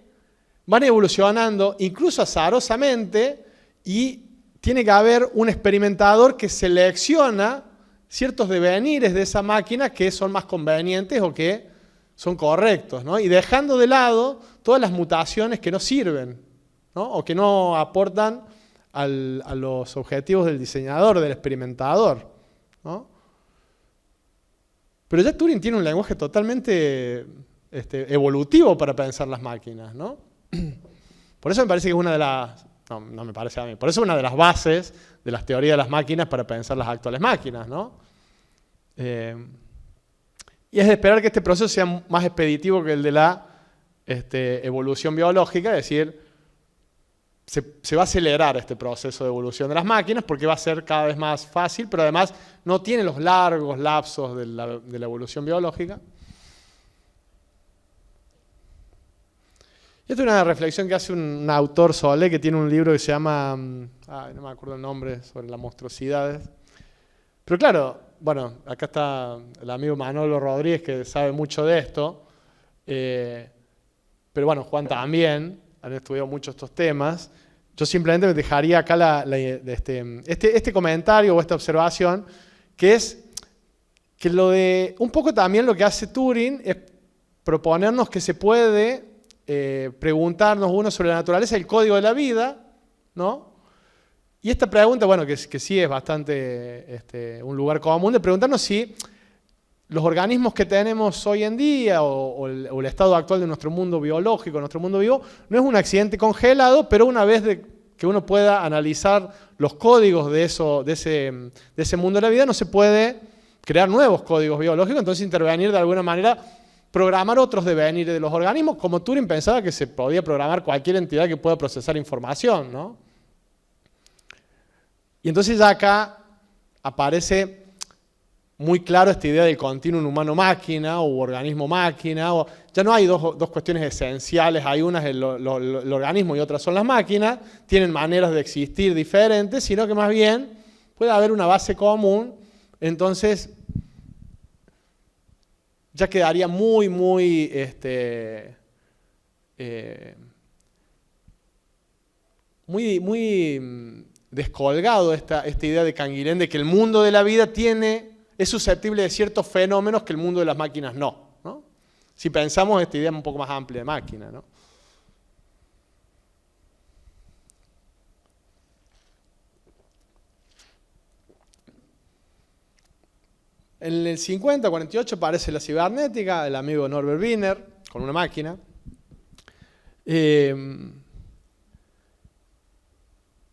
van evolucionando, incluso azarosamente, y tiene que haber un experimentador que selecciona ciertos devenires de esa máquina que son más convenientes o que son correctos, ¿no? Y dejando de lado todas las mutaciones que no sirven, ¿no? O que no aportan a los objetivos del diseñador, del experimentador, ¿no? Pero ya Turing tiene un lenguaje totalmente evolutivo para pensar las máquinas, ¿no? Por eso me parece que es una de las... No me parece a mí. Por eso es una de las bases de las teorías de las máquinas para pensar las actuales máquinas, ¿no? Y es de esperar que este proceso sea más expeditivo que el de la evolución biológica, es decir, se va a acelerar este proceso de evolución de las máquinas porque va a ser cada vez más fácil, pero además no tiene los largos lapsos de la evolución biológica. Esta es una reflexión que hace un autor Solé que tiene un libro que se llama, no me acuerdo el nombre, sobre las monstruosidades. Pero claro, bueno, acá está el amigo Manolo Rodríguez que sabe mucho de esto, pero bueno, Juan también, han estudiado mucho estos temas. Yo simplemente dejaría acá este comentario o esta observación, que es que un poco también lo que hace Turing es proponernos que se puede preguntarnos uno sobre la naturaleza del código de la vida, ¿no? Y esta pregunta, bueno, que sí es bastante un lugar común, de preguntarnos si los organismos que tenemos hoy en día o el estado actual de nuestro mundo biológico, nuestro mundo vivo, no es un accidente congelado, pero una vez que uno pueda analizar los códigos de ese mundo de la vida, no se puede crear nuevos códigos biológicos, entonces intervenir de alguna manera, programar otros devenires de los organismos, como Turing pensaba que se podía programar cualquier entidad que pueda procesar información, ¿no? Y entonces ya acá aparece muy claro esta idea del continuum humano-máquina o organismo-máquina. Ya no hay dos cuestiones esenciales, hay una es el organismo y otras son las máquinas, tienen maneras de existir diferentes, sino que más bien puede haber una base común, entonces ya quedaría muy descolgado esta idea de Canguilhem de que el mundo de la vida es susceptible de ciertos fenómenos que el mundo de las máquinas no, ¿no? Si pensamos esta idea un poco más amplia de máquina, ¿no? En el 50-48 aparece la cibernética, el amigo Norbert Wiener, con una máquina. Que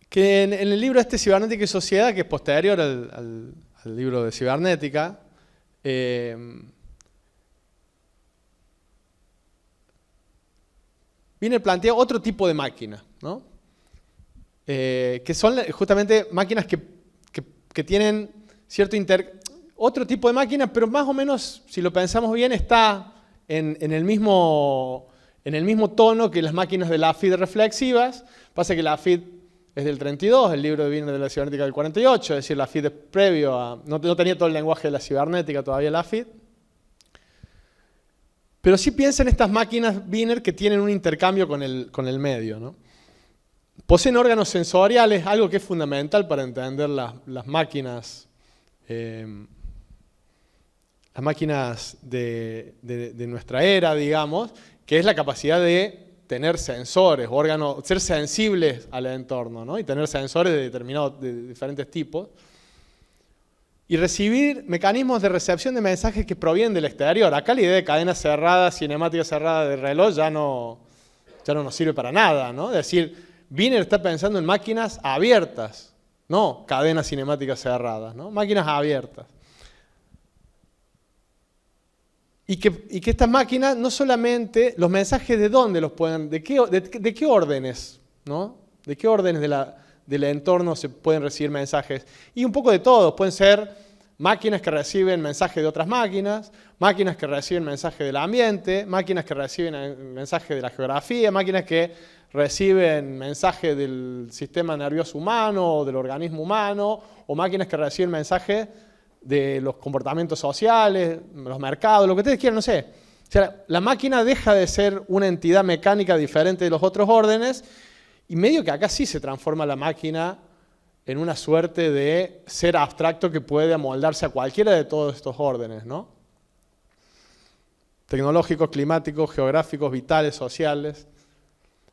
en el libro Cibernética y Sociedad, que es posterior al libro de cibernética, Wiener plantea otro tipo de máquina, ¿no? Que son justamente máquinas que tienen cierto otro tipo de máquina, pero más o menos, si lo pensamos bien, está en el mismo tono que las máquinas de Lafitte reflexivas. Pasa que Lafitte es del 32, el libro de Wiener de la cibernética del 48, es decir, Lafitte es previo a... No tenía todo el lenguaje de la cibernética todavía Lafitte. Pero sí piensa en estas máquinas Wiener que tienen un intercambio con el medio, ¿no? Poseen órganos sensoriales, algo que es fundamental para entender las máquinas de nuestra era, digamos, que es la capacidad de tener sensores, órganos, ser sensibles al entorno, ¿no? Y tener sensores de diferentes tipos. Y recibir mecanismos de recepción de mensajes que provienen del exterior. Acá la idea de cadena cerrada, cinemática cerrada de reloj ya no nos sirve para nada, ¿no? Es decir, Wiener está pensando en máquinas abiertas, no cadenas cinemáticas cerradas, ¿no? Máquinas abiertas. Y que estas máquinas no solamente, los mensajes de dónde los pueden, de qué órdenes, ¿no? De qué órdenes del entorno se pueden recibir mensajes. Y un poco de todo, pueden ser máquinas que reciben mensajes de otras máquinas que reciben mensajes del ambiente, máquinas que reciben mensajes de la geografía, máquinas que reciben mensajes del sistema nervioso humano o del organismo humano, o máquinas que reciben mensajes de los comportamientos sociales, los mercados, lo que ustedes quieran, no sé. O sea, la máquina deja de ser una entidad mecánica diferente de los otros órdenes y medio que acá sí se transforma la máquina en una suerte de ser abstracto que puede amoldarse a cualquiera de todos estos órdenes, ¿no? Tecnológicos, climáticos, geográficos, vitales, sociales.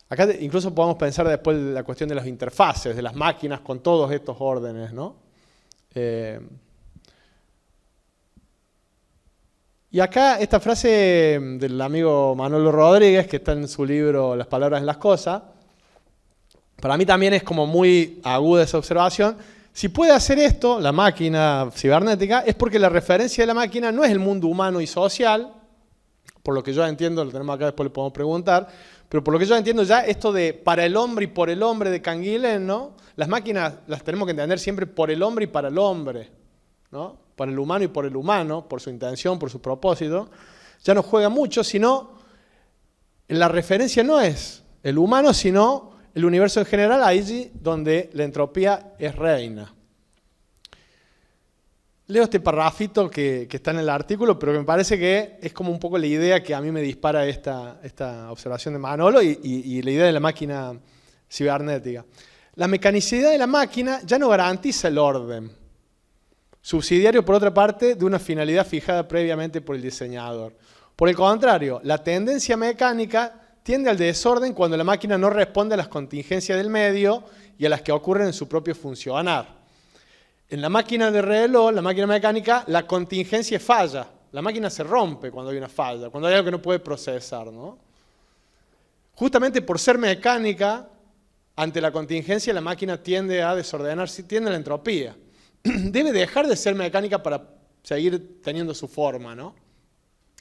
Acá incluso podemos pensar después en la cuestión de las interfaces, de las máquinas con todos estos órdenes, ¿no? Y acá esta frase del amigo Manolo Rodríguez, que está en su libro Las palabras en las cosas, para mí también es como muy aguda esa observación. Si puede hacer esto, la máquina cibernética, es porque la referencia de la máquina no es el mundo humano y social, por lo que yo entiendo, lo tenemos acá, después le podemos preguntar, pero por lo que yo entiendo ya, esto de para el hombre y por el hombre de Canguilhem, ¿no? Las máquinas las tenemos que entender siempre por el hombre y para el hombre, ¿no? Para el humano y por el humano, por su intención, por su propósito, ya no juega mucho, sino la referencia no es el humano, sino el universo en general, allí donde la entropía es reina. Leo este parrafito que está en el artículo, pero que me parece que es como un poco la idea que a mí me dispara esta observación de Manolo y la idea de la máquina cibernética. La mecanicidad de la máquina ya no garantiza el orden, subsidiario, por otra parte, de una finalidad fijada previamente por el diseñador. Por el contrario, la tendencia mecánica tiende al desorden cuando la máquina no responde a las contingencias del medio y a las que ocurren en su propio funcionar. En la máquina de reloj, la máquina mecánica, la contingencia falla. La máquina se rompe cuando hay una falla, cuando hay algo que no puede procesar, ¿no? Justamente por ser mecánica, ante la contingencia la máquina tiende a desordenarse, tiende a la entropía. Debe dejar de ser mecánica para seguir teniendo su forma, ¿no?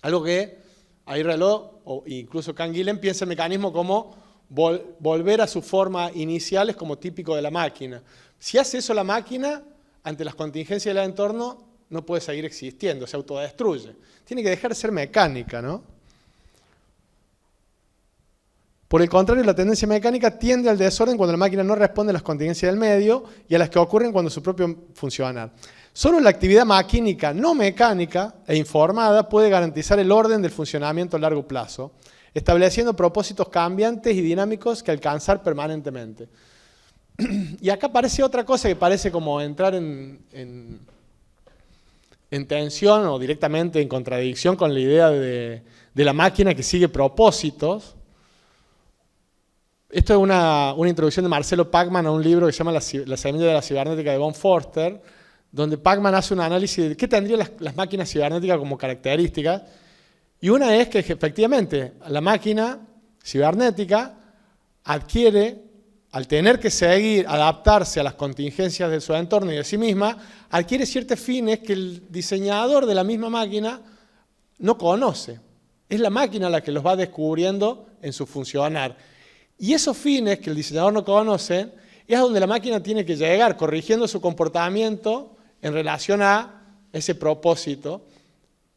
Algo que ahí reloj, o incluso Canguilhem, piensa el mecanismo como volver a su forma inicial, es como típico de la máquina. Si hace eso la máquina, ante las contingencias del entorno, no puede seguir existiendo, se autodestruye. Tiene que dejar de ser mecánica, ¿no? Por el contrario, la tendencia mecánica tiende al desorden cuando la máquina no responde a las contingencias del medio y a las que ocurren cuando su propio funcionar. Solo la actividad maquínica no mecánica e informada puede garantizar el orden del funcionamiento a largo plazo, estableciendo propósitos cambiantes y dinámicos que alcanzar permanentemente. Y acá aparece otra cosa que parece como entrar en tensión o directamente en contradicción con la idea de la máquina que sigue propósitos. Esto es una introducción de Marcelo Pachmann a un libro que se llama La semilla de la cibernética de von Forster, donde Pachmann hace un análisis de qué tendrían las máquinas cibernéticas como características. Y una es que efectivamente la máquina cibernética adquiere, al tener que seguir, adaptarse a las contingencias de su entorno y de sí misma, adquiere ciertos fines que el diseñador de la misma máquina no conoce. Es la máquina la que los va descubriendo en su funcionar. Y esos fines que el diseñador no conoce es a donde la máquina tiene que llegar, corrigiendo su comportamiento en relación a ese propósito,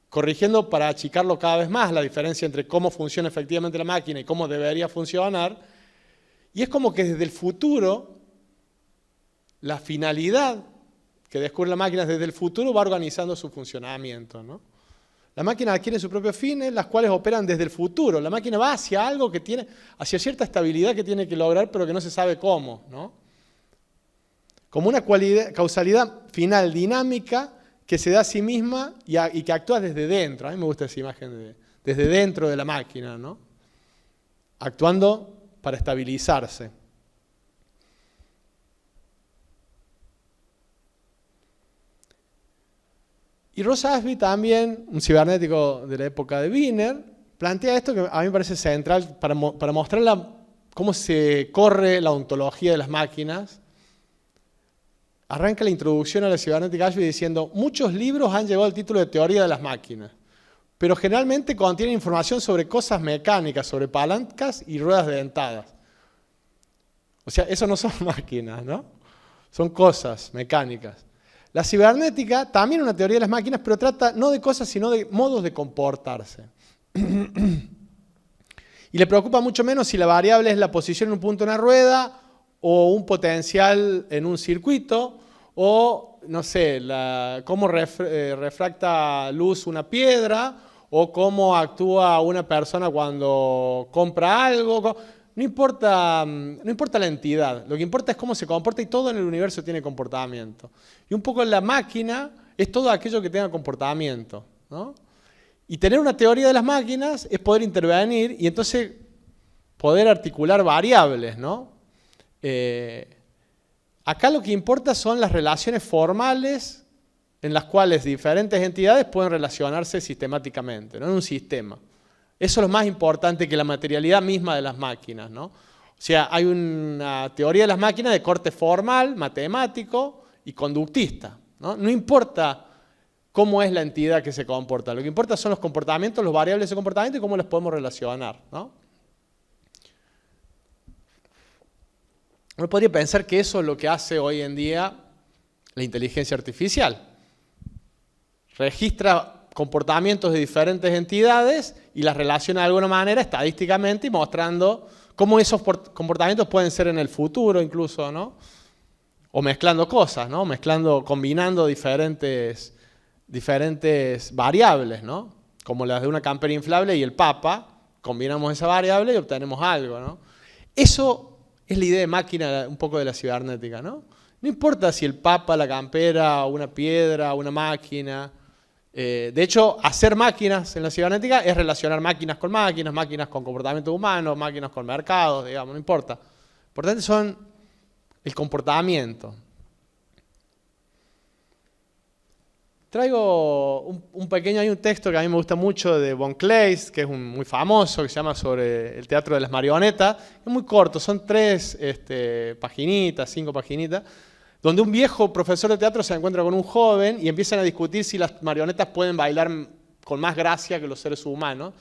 corrigiendo para achicarlo cada vez más la diferencia entre cómo funciona efectivamente la máquina y cómo debería funcionar. Y es como que desde el futuro, la finalidad que descubre la máquina desde el futuro va organizando su funcionamiento, ¿no? La máquina adquiere sus propios fines, las cuales operan desde el futuro. La máquina va hacia algo que tiene, hacia cierta estabilidad que tiene que lograr, pero que no se sabe cómo, ¿no? Como una causalidad final dinámica que se da a sí misma y que actúa desde dentro. A mí me gusta esa imagen desde dentro de la máquina, ¿no? Actuando para estabilizarse. Y Ross Ashby también, un cibernético de la época de Wiener, plantea esto que a mí me parece central para mostrar cómo se corre la ontología de las máquinas. Arranca la introducción a la cibernética Ashby diciendo: muchos libros han llegado al título de teoría de las máquinas, pero generalmente contienen información sobre cosas mecánicas, sobre palancas y ruedas dentadas. O sea, eso no son máquinas, ¿no? Son cosas mecánicas. La cibernética también es una teoría de las máquinas, pero trata no de cosas, sino de modos de comportarse. Y le preocupa mucho menos si la variable es la posición en un punto de una rueda, o un potencial en un circuito, o, no sé, cómo refracta luz una piedra, o cómo actúa una persona cuando compra algo. No importa la entidad, lo que importa es cómo se comporta, y todo en el universo tiene comportamiento. Y un poco la máquina es todo aquello que tenga comportamiento, ¿no? Y tener una teoría de las máquinas es poder intervenir y entonces poder articular variables, ¿no? Acá lo que importa son las relaciones formales en las cuales diferentes entidades pueden relacionarse sistemáticamente, ¿no? En un sistema. Eso es lo más importante que la materialidad misma de las máquinas, ¿no? O sea, hay una teoría de las máquinas de corte formal, matemático y conductista, ¿no? No importa cómo es la entidad que se comporta, lo que importa son los comportamientos, los variables de ese comportamiento y cómo los podemos relacionar, ¿no? Uno podría pensar que eso es lo que hace hoy en día la inteligencia artificial. Registra comportamientos de diferentes entidades y las relaciona de alguna manera estadísticamente y mostrando cómo esos comportamientos pueden ser en el futuro incluso, ¿no? O mezclando cosas, ¿no? Combinando diferentes variables, ¿no? Como las de una campera inflable y el Papa, combinamos esa variable y obtenemos algo, ¿no? Eso es la idea de máquina un poco de la cibernética, ¿no? No importa si el Papa, la campera, una piedra, una máquina. De hecho, hacer máquinas en la cibernética es relacionar máquinas con comportamiento humano, máquinas con mercados, digamos, no importa. Lo importante son el comportamiento. Traigo hay un texto que a mí me gusta mucho de von Kleist, que es muy famoso, que se llama sobre el teatro de las marionetas. Es muy corto, son 5 paginitas, donde un viejo profesor de teatro se encuentra con un joven y empiezan a discutir si las marionetas pueden bailar con más gracia que los seres humanos.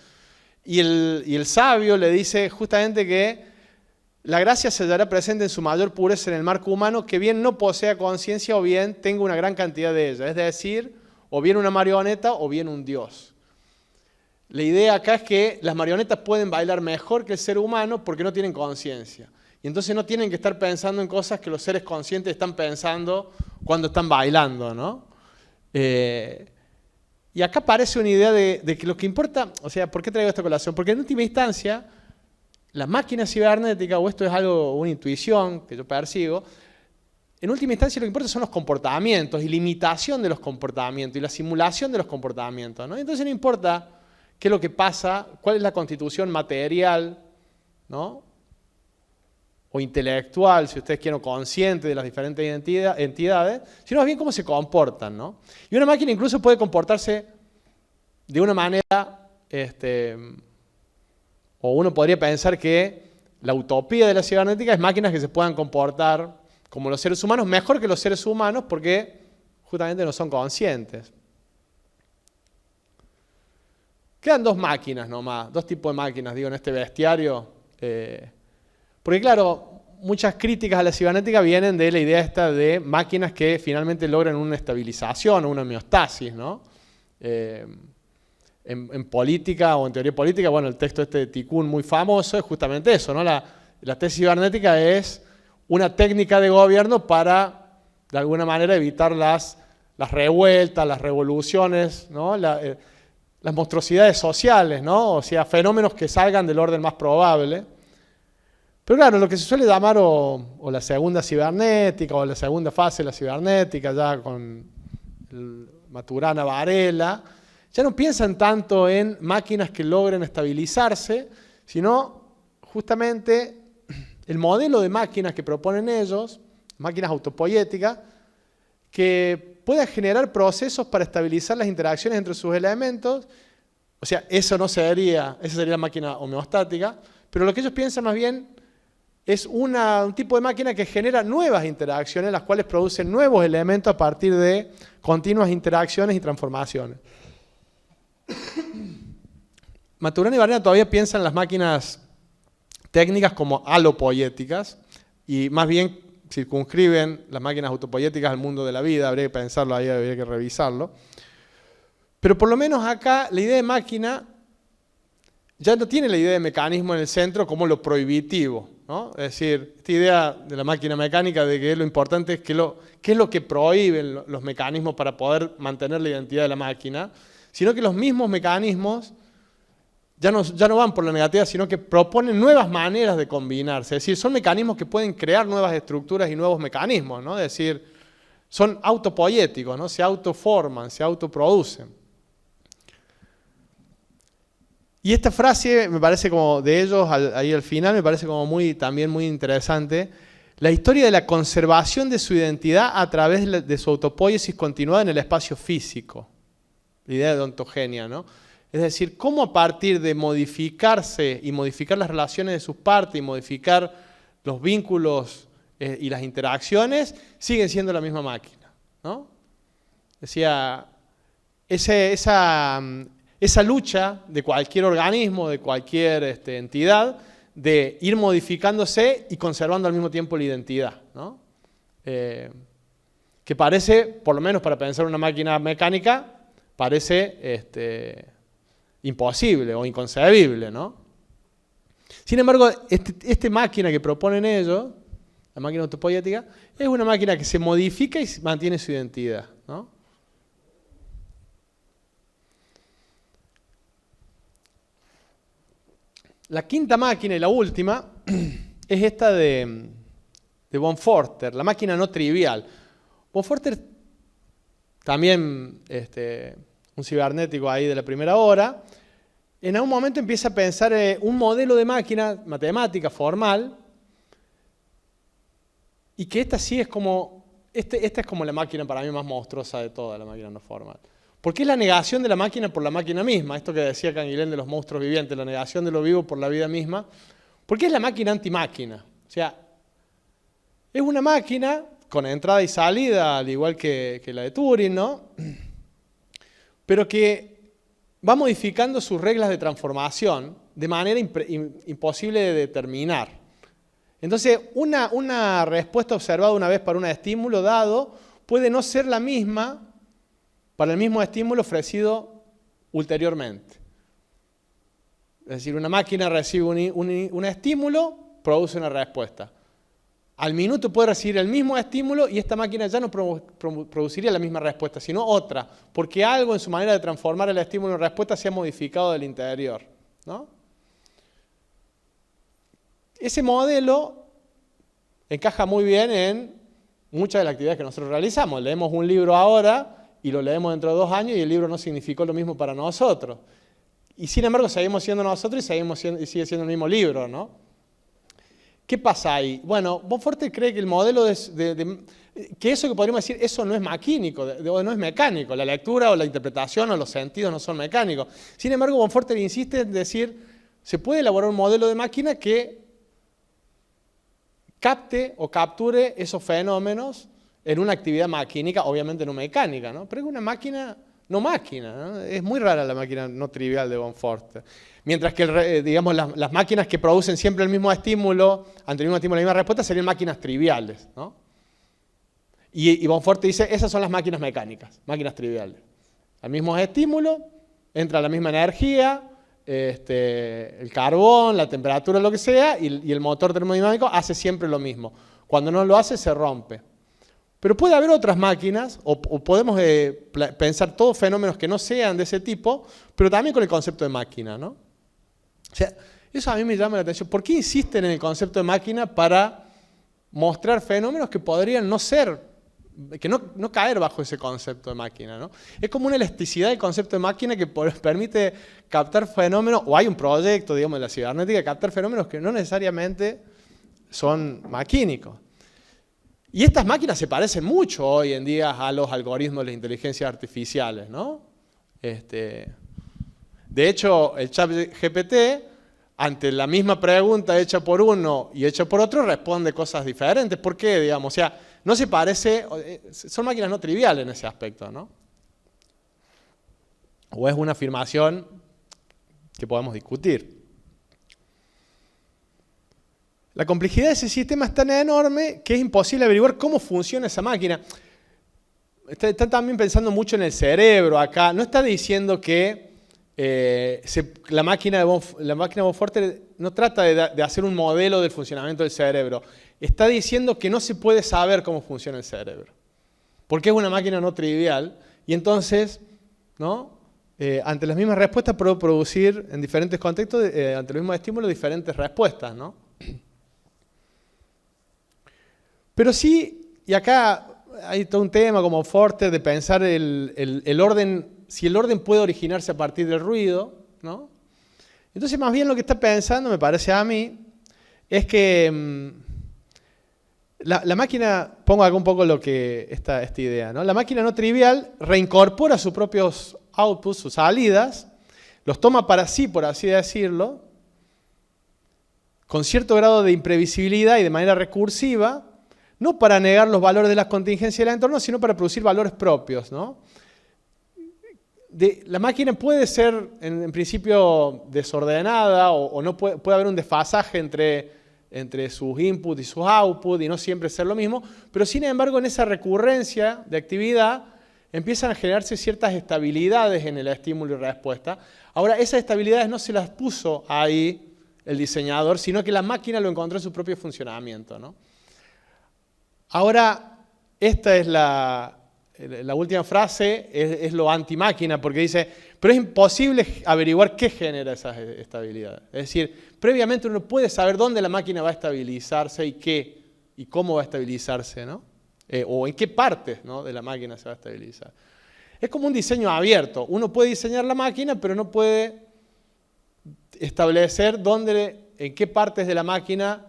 Y el sabio le dice justamente que la gracia se dará presente en su mayor pureza en el marco humano, que bien no posea conciencia o bien tenga una gran cantidad de ella. Es decir, o bien una marioneta o bien un dios. La idea acá es que las marionetas pueden bailar mejor que el ser humano porque no tienen conciencia. Y entonces no tienen que estar pensando en cosas que los seres conscientes están pensando cuando están bailando, ¿no? Y acá aparece una idea de que lo que importa, o sea, ¿por qué traigo esta colación? Porque en última instancia, la máquina cibernética, o esto es una intuición que yo percibo, en última instancia lo que importa son los comportamientos y la imitación de los comportamientos y la simulación de los comportamientos, ¿no? Entonces no importa qué es lo que pasa, cuál es la constitución material, ¿no? O intelectual, si ustedes quieren, consciente de las diferentes entidades, sino más bien cómo se comportan, ¿no? Y una máquina incluso puede comportarse de una manera, o uno podría pensar que la utopía de la cibernética es máquinas que se puedan comportar como los seres humanos, mejor que los seres humanos porque justamente no son conscientes. Quedan 2 máquinas nomás, 2 tipos de máquinas, digo, en este bestiario. Porque claro, muchas críticas a la cibernética vienen de la idea esta de máquinas que finalmente logran una estabilización o una homeostasis, ¿no? En política o en teoría política, bueno, el texto de Tikkun muy famoso es justamente eso, ¿no? La tesis cibernética es una técnica de gobierno para, de alguna manera, evitar las revueltas, las revoluciones, ¿no? Las monstruosidades sociales, ¿no? O sea, fenómenos que salgan del orden más probable. Pero claro, lo que se suele llamar o la segunda cibernética o la segunda fase de la cibernética, ya con Maturana Varela, ya no piensan tanto en máquinas que logren estabilizarse, sino justamente el modelo de máquinas que proponen ellos, máquinas autopoiéticas, que puedan generar procesos para estabilizar las interacciones entre sus elementos. O sea, esa sería la máquina homeostática, pero lo que ellos piensan más bien es un tipo de máquina que genera nuevas interacciones, las cuales producen nuevos elementos a partir de continuas interacciones y transformaciones. Maturana y Varela todavía piensan las máquinas técnicas como alopoiéticas y más bien circunscriben las máquinas autopoiéticas al mundo de la vida, habría que pensarlo ahí, habría que revisarlo. Pero por lo menos acá la idea de máquina ya no tiene la idea de mecanismo en el centro como lo prohibitivo, ¿no? Es decir, esta idea de la máquina mecánica de que lo importante es qué es lo que prohíben los mecanismos para poder mantener la identidad de la máquina, sino que los mismos mecanismos ya no van por la negativa, sino que proponen nuevas maneras de combinarse. Es decir, son mecanismos que pueden crear nuevas estructuras y nuevos mecanismos, ¿no? Es decir, son autopoiéticos, ¿no? Se autoforman, se autoproducen. Y esta frase me parece como de ellos, ahí al final, me parece como también muy interesante. La historia de la conservación de su identidad a través de su autopoiesis continuada en el espacio físico. La idea de ontogenia, ¿no? Es decir, cómo a partir de modificarse y modificar las relaciones de sus partes y modificar los vínculos y las interacciones, siguen siendo la misma máquina, ¿no? Decía, esa lucha de cualquier organismo, de cualquier entidad, de ir modificándose y conservando al mismo tiempo la identidad, ¿no? Que parece, por lo menos para pensar una máquina mecánica, parece imposible o inconcebible, ¿no? Sin embargo, esta máquina que proponen ellos, la máquina autopoética, es una máquina que se modifica y mantiene su identidad, ¿no? La quinta máquina y la última es esta de Bonforter, la máquina no trivial. Bonforter, también un cibernético ahí de la primera hora, en algún momento empieza a pensar un modelo de máquina matemática formal, y que esta sí es como, esta es como la máquina para mí más monstruosa de toda la máquina no formal. Porque es la negación de la máquina por la máquina misma, esto que decía Canguilhem de los monstruos vivientes, la negación de lo vivo por la vida misma, porque es la máquina antimáquina. O sea, es una máquina con entrada y salida, al igual que la de Turing, ¿no? Pero que va modificando sus reglas de transformación de manera imposible de determinar. Entonces, una respuesta observada una vez para un estímulo dado puede no ser la misma para el mismo estímulo ofrecido ulteriormente. Es decir, una máquina recibe un estímulo, produce una respuesta. Al minuto puede recibir el mismo estímulo y esta máquina ya no produciría la misma respuesta, sino otra, porque algo en su manera de transformar el estímulo en respuesta se ha modificado del interior, ¿no? Ese modelo encaja muy bien en muchas de las actividades que nosotros realizamos. Leemos un libro ahora y lo leemos dentro de 2 años y el libro no significó lo mismo para nosotros. Y sin embargo seguimos siendo nosotros y sigue siendo el mismo libro, ¿no? ¿Qué pasa ahí? Bueno, Bonforter cree que el modelo que eso que podríamos decir, eso no es maquínico, no es mecánico. La lectura o la interpretación o los sentidos no son mecánicos. Sin embargo, Bonforter insiste en decir, se puede elaborar un modelo de máquina que capte o capture esos fenómenos en una actividad maquínica, obviamente no mecánica, ¿no? Pero es una máquina no máquina, ¿no? Es muy rara la máquina no trivial de Bonforter. Mientras que, digamos, las máquinas que producen siempre el mismo estímulo, ante el mismo estímulo la misma respuesta, serían máquinas triviales, ¿no? Y Bonforter dice, esas son las máquinas mecánicas, máquinas triviales. Al mismo estímulo, entra la misma energía, el carbón, la temperatura, lo que sea, y el motor termodinámico hace siempre lo mismo. Cuando no lo hace, se rompe. Pero puede haber otras máquinas, o podemos pensar todos fenómenos que no sean de ese tipo, pero también con el concepto de máquina, ¿no? O sea, eso a mí me llama la atención. ¿Por qué insisten en el concepto de máquina para mostrar fenómenos que podrían no ser, que no caer bajo ese concepto de máquina, ¿no? Es como una elasticidad del concepto de máquina que permite captar fenómenos, o hay un proyecto, digamos, de la cibernética, de captar fenómenos que no necesariamente son maquínicos. Y estas máquinas se parecen mucho hoy en día a los algoritmos de las inteligencias artificiales, ¿no? De hecho, el ChatGPT, ante la misma pregunta hecha por uno y hecha por otro, responde cosas diferentes. ¿Por qué? Digamos, o sea, no se parece, son máquinas no triviales en ese aspecto, ¿no? O es una afirmación que podemos discutir. La complejidad de ese sistema es tan enorme que es imposible averiguar cómo funciona esa máquina. Está también pensando mucho en el cerebro acá. No está diciendo que la máquina de Bonforter no trata de hacer un modelo del funcionamiento del cerebro. Está diciendo que no se puede saber cómo funciona el cerebro. Porque es una máquina no trivial. Y entonces, ¿no? Ante las mismas respuestas puedo producir en diferentes contextos, ante los mismos estímulos, diferentes respuestas, ¿no? Pero sí, y acá hay todo un tema como Forte de pensar el orden, si el orden puede originarse a partir del ruido, ¿no? Entonces, más bien lo que está pensando, me parece a mí, es que la máquina, pongo acá un poco lo que esta idea, ¿no? La máquina no trivial reincorpora sus propios outputs, sus salidas, los toma para sí, por así decirlo, con cierto grado de imprevisibilidad y de manera recursiva, no para negar los valores de las contingencias del entorno, sino para producir valores propios, ¿no? La máquina puede ser, en principio, desordenada o no puede haber un desfasaje entre sus inputs y sus outputs y no siempre ser lo mismo, pero sin embargo en esa recurrencia de actividad empiezan a generarse ciertas estabilidades en el estímulo y respuesta. Ahora, esas estabilidades no se las puso ahí el diseñador, sino que la máquina lo encontró en su propio funcionamiento, ¿no? Ahora, esta es la última frase, es lo anti-máquina, porque dice, pero es imposible averiguar qué genera esas estabilidades. Es decir, previamente uno puede saber dónde la máquina va a estabilizarse y cómo va a estabilizarse, ¿no? O en qué partes, ¿no?, de la máquina se va a estabilizar. Es como un diseño abierto. Uno puede diseñar la máquina, pero no puede establecer en qué partes de la máquina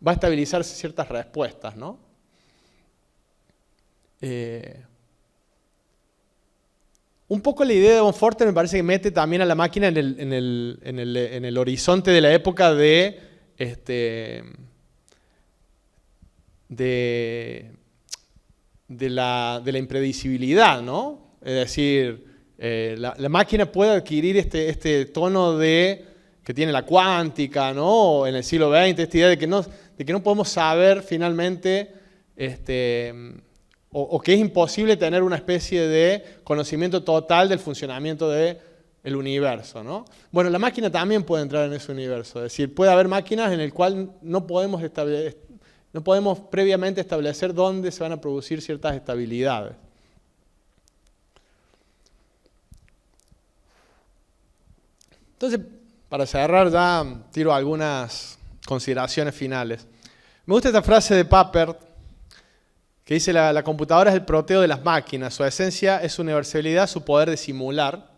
va a estabilizarse ciertas respuestas, ¿no? Un poco la idea de von Forster me parece que mete también a la máquina en el horizonte de la época de la impredecibilidad, ¿no? Es decir, la máquina puede adquirir este tono que tiene la cuántica, ¿no? En el siglo XX, esta idea de que no podemos saber finalmente, o que es imposible tener una especie de conocimiento total del funcionamiento del universo, ¿no? Bueno, la máquina también puede entrar en ese universo, es decir, puede haber máquinas en el cual no podemos previamente establecer dónde se van a producir ciertas estabilidades. Entonces, para cerrar ya tiro algunas consideraciones finales. Me gusta esta frase de Papert que dice: la computadora es el proteo de las máquinas, su esencia es su universalidad, su poder de simular.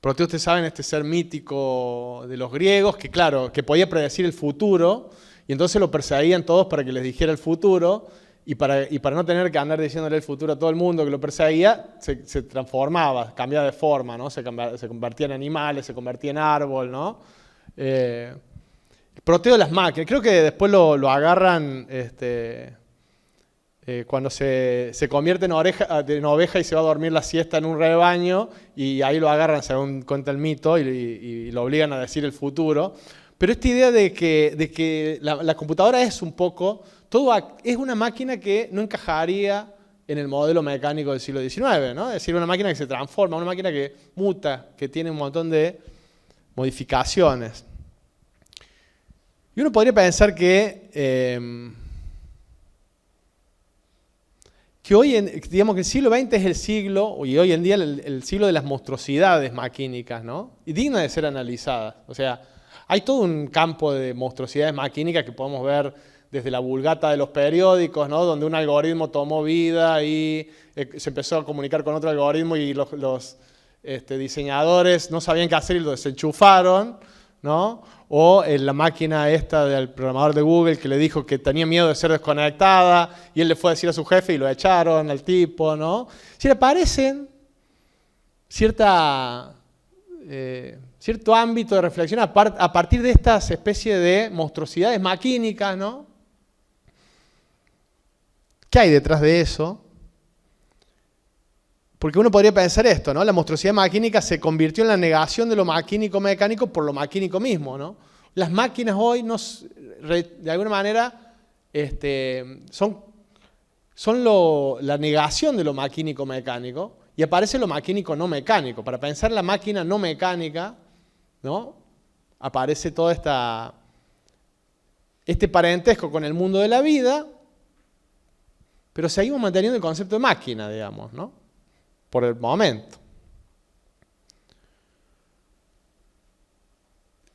Proteo, ustedes saben, este ser mítico de los griegos, que claro, que podía predecir el futuro, y entonces lo perseguían todos para que les dijera el futuro, y para no tener que andar diciéndole el futuro a todo el mundo que lo perseguía, se transformaba, cambiaba de forma, ¿no? Se convertía en animales, se convertía en árbol, ¿no? Proteo de las máquinas, creo que después lo agarran cuando se convierte en oveja y se va a dormir la siesta en un rebaño, y ahí lo agarran, según cuenta el mito, y lo obligan a decir el futuro. Pero esta idea de que la computadora es un poco, es una máquina que no encajaría en el modelo mecánico del siglo XIX, ¿no? Es decir, una máquina que se transforma, una máquina que muta, que tiene un montón de modificaciones. Y uno podría pensar que digamos que el siglo XX es el siglo, y hoy en día el siglo de las monstruosidades maquínicas, ¿no? Y dignas de ser analizadas. O sea, hay todo un campo de monstruosidades maquínicas que podemos ver desde la vulgata de los periódicos, ¿no? Donde un algoritmo tomó vida y se empezó a comunicar con otro algoritmo, y los diseñadores no sabían qué hacer y lo desenchufaron, ¿no? O la máquina esta del programador de Google que le dijo que tenía miedo de ser desconectada, y él le fue a decir a su jefe y lo echaron al tipo, ¿no? Si le parecen cierto ámbito de reflexión a partir de estas especies de monstruosidades maquínicas, ¿no? ¿Qué hay detrás de eso? Porque uno podría pensar esto, ¿no? La monstruosidad maquínica se convirtió en la negación de lo maquínico-mecánico por lo maquínico mismo, ¿no? Las máquinas hoy, de alguna manera, son la negación de lo maquínico-mecánico, y aparece lo maquínico no mecánico. Para pensar la máquina no mecánica, ¿no? Aparece todo este parentesco con el mundo de la vida, pero seguimos manteniendo el concepto de máquina, digamos, ¿no? Por el momento.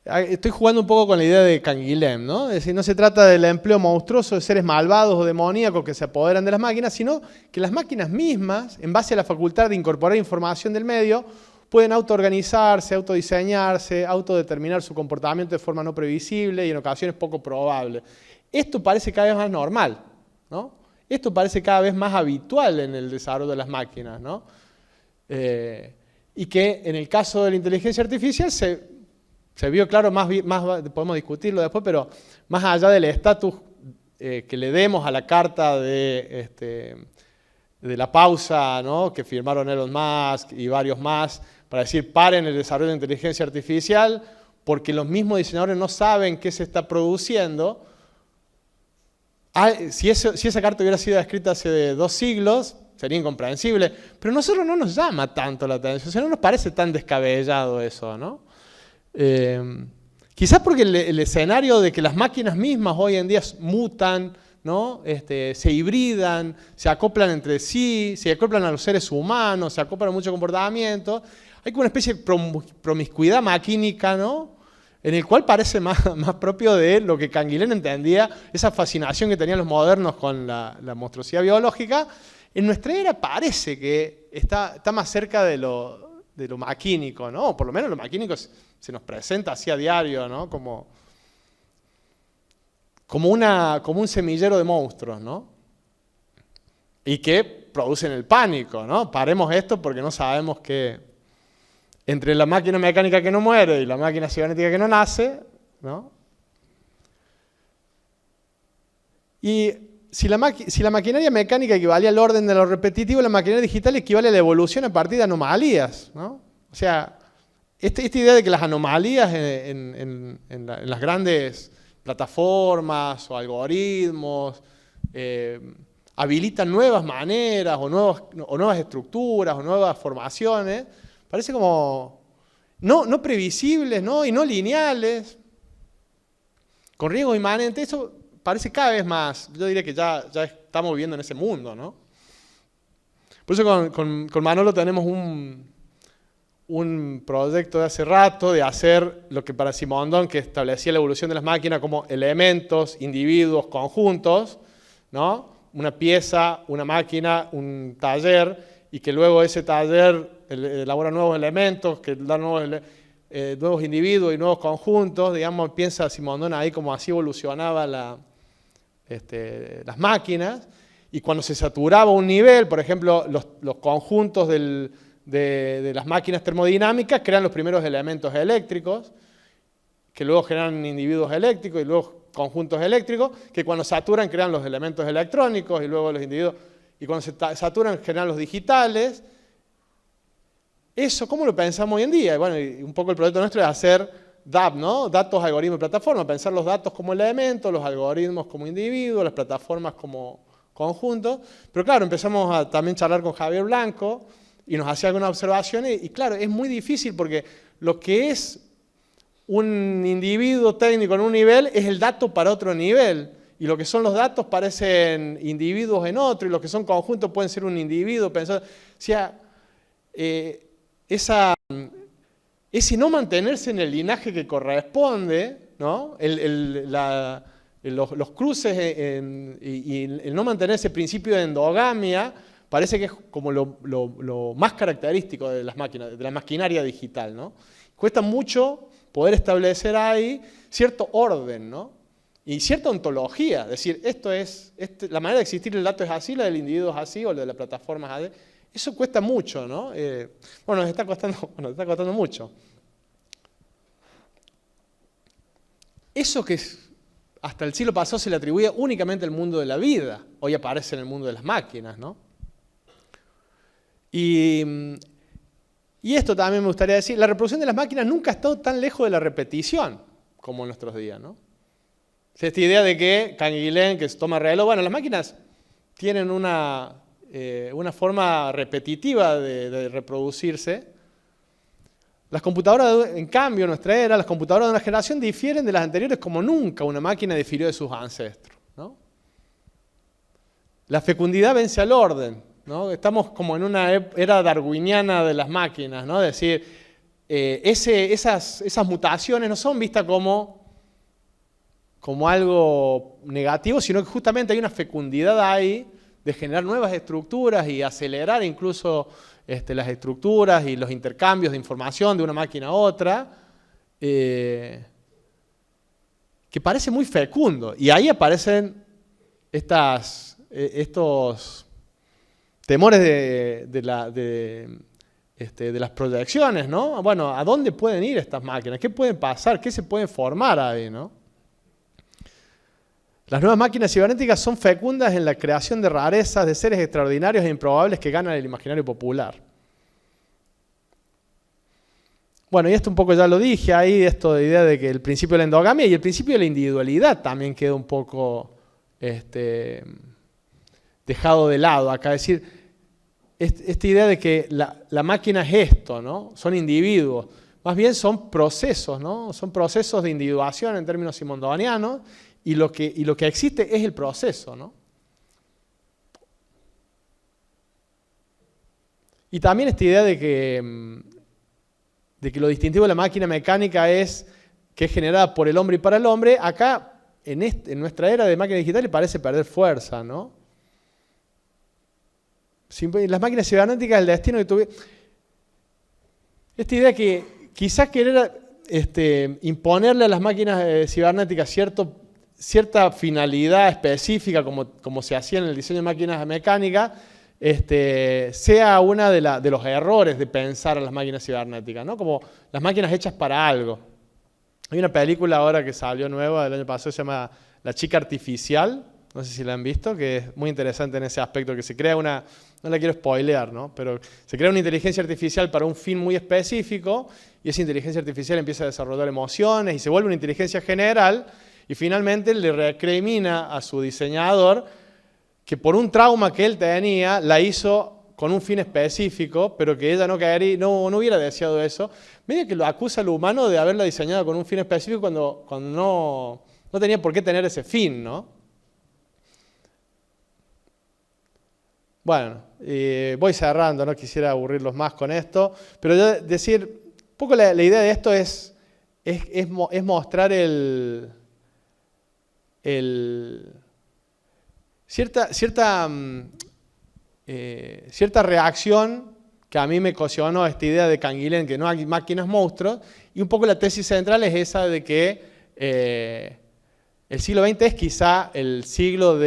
Estoy jugando un poco con la idea de Canguilhem, ¿no? Es decir, no se trata del empleo monstruoso de seres malvados o demoníacos que se apoderan de las máquinas, sino que las máquinas mismas, en base a la facultad de incorporar información del medio, pueden autoorganizarse, autodiseñarse, autodeterminar su comportamiento de forma no previsible y en ocasiones poco probable. Esto parece cada vez más normal, ¿no? Esto parece cada vez más habitual en el desarrollo de las máquinas, ¿no? Y que en el caso de la inteligencia artificial se vio claro, podemos discutirlo después, pero más allá del estatus que le demos a la carta de la pausa, ¿no?, que firmaron Elon Musk y varios más, para decir paren el desarrollo de inteligencia artificial, porque los mismos diseñadores no saben qué se está produciendo. Si esa carta hubiera sido escrita hace 2 siglos, sería incomprensible, pero a nosotros no nos llama tanto la atención, o sea, no nos parece tan descabellado eso, ¿no? Quizás porque el escenario de que las máquinas mismas hoy en día mutan, ¿no? Se hibridan, se acoplan entre sí, se acoplan a los seres humanos, se acoplan a mucho comportamiento, hay como una especie de promiscuidad maquínica, ¿no? En el cual parece más propio de lo que Canguilhem entendía, esa fascinación que tenían los modernos con la monstruosidad biológica. En nuestra era parece que está más cerca de lo maquínico, ¿no? O por lo menos lo maquínico se nos presenta así a diario, ¿no? Como un semillero de monstruos, ¿no? Y que producen el pánico, ¿no? Paremos esto porque no sabemos qué. Entre la máquina mecánica que no muere y la máquina cibernética que no nace, ¿no? Y si la maquinaria mecánica equivalía al orden de lo repetitivo, la maquinaria digital equivale a la evolución a partir de anomalías, ¿no? O sea, esta idea de que las anomalías en las grandes plataformas o algoritmos habilitan nuevas maneras o nuevas estructuras o nuevas formaciones, parece como no previsibles, ¿no? Y no lineales, con riesgos inmanentes. Eso parece cada vez más, yo diría que ya estamos viviendo en ese mundo, ¿no? Por eso con Manolo tenemos un proyecto de hace rato de hacer lo que para Simondon, que establecía la evolución de las máquinas como elementos, individuos, conjuntos, ¿no? Una pieza, una máquina, un taller, y que luego ese taller elabora nuevos elementos, que dan nuevos individuos y nuevos conjuntos. Digamos, piensa Simondon ahí como así evolucionaba las máquinas, y cuando se saturaba un nivel, por ejemplo, los conjuntos de las máquinas termodinámicas crean los primeros elementos eléctricos, que luego generan individuos eléctricos y luego conjuntos eléctricos, que cuando saturan crean los elementos electrónicos y luego los individuos, y cuando se saturan generan los digitales. Eso, ¿cómo lo pensamos hoy en día? Bueno, y un poco el proyecto nuestro es hacer DAP, ¿no? Datos, algoritmos y plataformas, pensar los datos como elementos, los algoritmos como individuos, las plataformas como conjuntos. Pero claro, empezamos a también charlar con Javier Blanco y nos hacía algunas observaciones, y claro, es muy difícil porque lo que es un individuo técnico en un nivel es el dato para otro nivel, y lo que son los datos parecen individuos en otro, y los que son conjuntos pueden ser un individuo pensado. O sea, ese no mantenerse en el linaje que corresponde, ¿no? Los cruces y el no mantener ese principio de endogamia parece que es como lo más característico de las máquinas, de la maquinaria digital, ¿no? Cuesta mucho poder establecer ahí cierto orden, ¿no? Y cierta ontología, es decir, la manera de existir el dato es así, la del individuo es así, o la de la plataforma es así. Eso cuesta mucho, ¿no? Bueno, nos está costando mucho. Eso que hasta el siglo pasado se le atribuía únicamente al mundo de la vida, hoy aparece en el mundo de las máquinas, ¿no? Y esto también me gustaría decir, la reproducción de las máquinas nunca ha estado tan lejos de la repetición como en nuestros días, ¿no? O sea, esta idea de que Canguilhem, que se toma reloj, bueno, las máquinas tienen una forma repetitiva de reproducirse. Las computadoras, en cambio, en nuestra era, las computadoras de una generación difieren de las anteriores como nunca una máquina difirió de sus ancestros, ¿no? La fecundidad vence al orden, ¿no? Estamos como en una era darwiniana de las máquinas, ¿no? Es decir, esas mutaciones no son vistas como algo negativo, sino que justamente hay una fecundidad ahí de generar nuevas estructuras y acelerar incluso las estructuras y los intercambios de información de una máquina a otra, que parece muy fecundo. Y ahí aparecen estos temores de las proyecciones, ¿no? Bueno, ¿a dónde pueden ir estas máquinas? ¿Qué puede pasar? ¿Qué se puede formar ahí, ¿no? Las nuevas máquinas cibernéticas son fecundas en la creación de rarezas, de seres extraordinarios e improbables que ganan el imaginario popular. Bueno, y esto un poco ya lo dije ahí, esto de idea de que el principio de la endogamia y el principio de la individualidad también queda un poco dejado de lado acá. Es decir, esta idea de que la máquina es esto, ¿no? Son individuos. Más bien son procesos, ¿no? Son procesos de individuación en términos simondonianos, y lo que existe es el proceso, ¿no? Y también esta idea de que lo distintivo de la máquina mecánica es que es generada por el hombre y para el hombre, acá en nuestra era de máquinas digitales parece perder fuerza, ¿no? Las máquinas cibernéticas, el destino que tuvieron. Esta idea que quizás querer imponerle a las máquinas cibernéticas cierta finalidad específica, como se hacía en el diseño de máquinas mecánicas, sea una de los errores de pensar a las máquinas cibernéticas, ¿no? Como las máquinas hechas para algo. Hay una película ahora que salió nueva del año pasado, se llama La chica artificial, no sé si la han visto, que es muy interesante en ese aspecto, que se crea no la quiero spoilear, ¿no? Pero se crea una inteligencia artificial para un fin muy específico, y esa inteligencia artificial empieza a desarrollar emociones y se vuelve una inteligencia general, y finalmente le recrimina a su diseñador que por un trauma que él tenía, la hizo con un fin específico, pero que ella no hubiera deseado eso. Medio que lo acusa al humano de haberla diseñado con un fin específico cuando no tenía por qué tener ese fin, ¿no? Bueno, voy cerrando, no quisiera aburrirlos más con esto, pero yo decir, un poco la idea de esto es mostrar cierta reacción que a mí me ocasionó esta idea de Canguilhem, que no hay máquinas monstruos, y un poco la tesis central es esa de que el siglo XX es quizá el siglo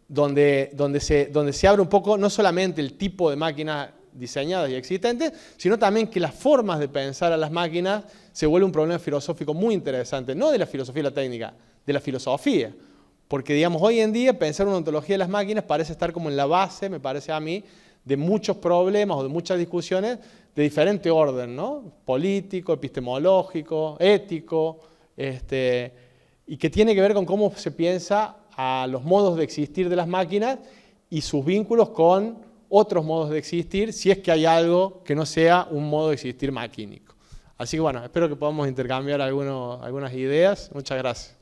donde se abre un poco no solamente el tipo de máquinas diseñadas y existentes, sino también que las formas de pensar a las máquinas se vuelve un problema filosófico muy interesante, no de la filosofía y la técnica, de la filosofía. Porque, digamos, hoy en día pensar una ontología de las máquinas parece estar como en la base, me parece a mí, de muchos problemas o de muchas discusiones de diferente orden, ¿no? Político, epistemológico, ético, y que tiene que ver con cómo se piensa a los modos de existir de las máquinas y sus vínculos con otros modos de existir, si es que hay algo que no sea un modo de existir maquínico. Así que bueno, espero que podamos intercambiar algunas ideas. Muchas gracias.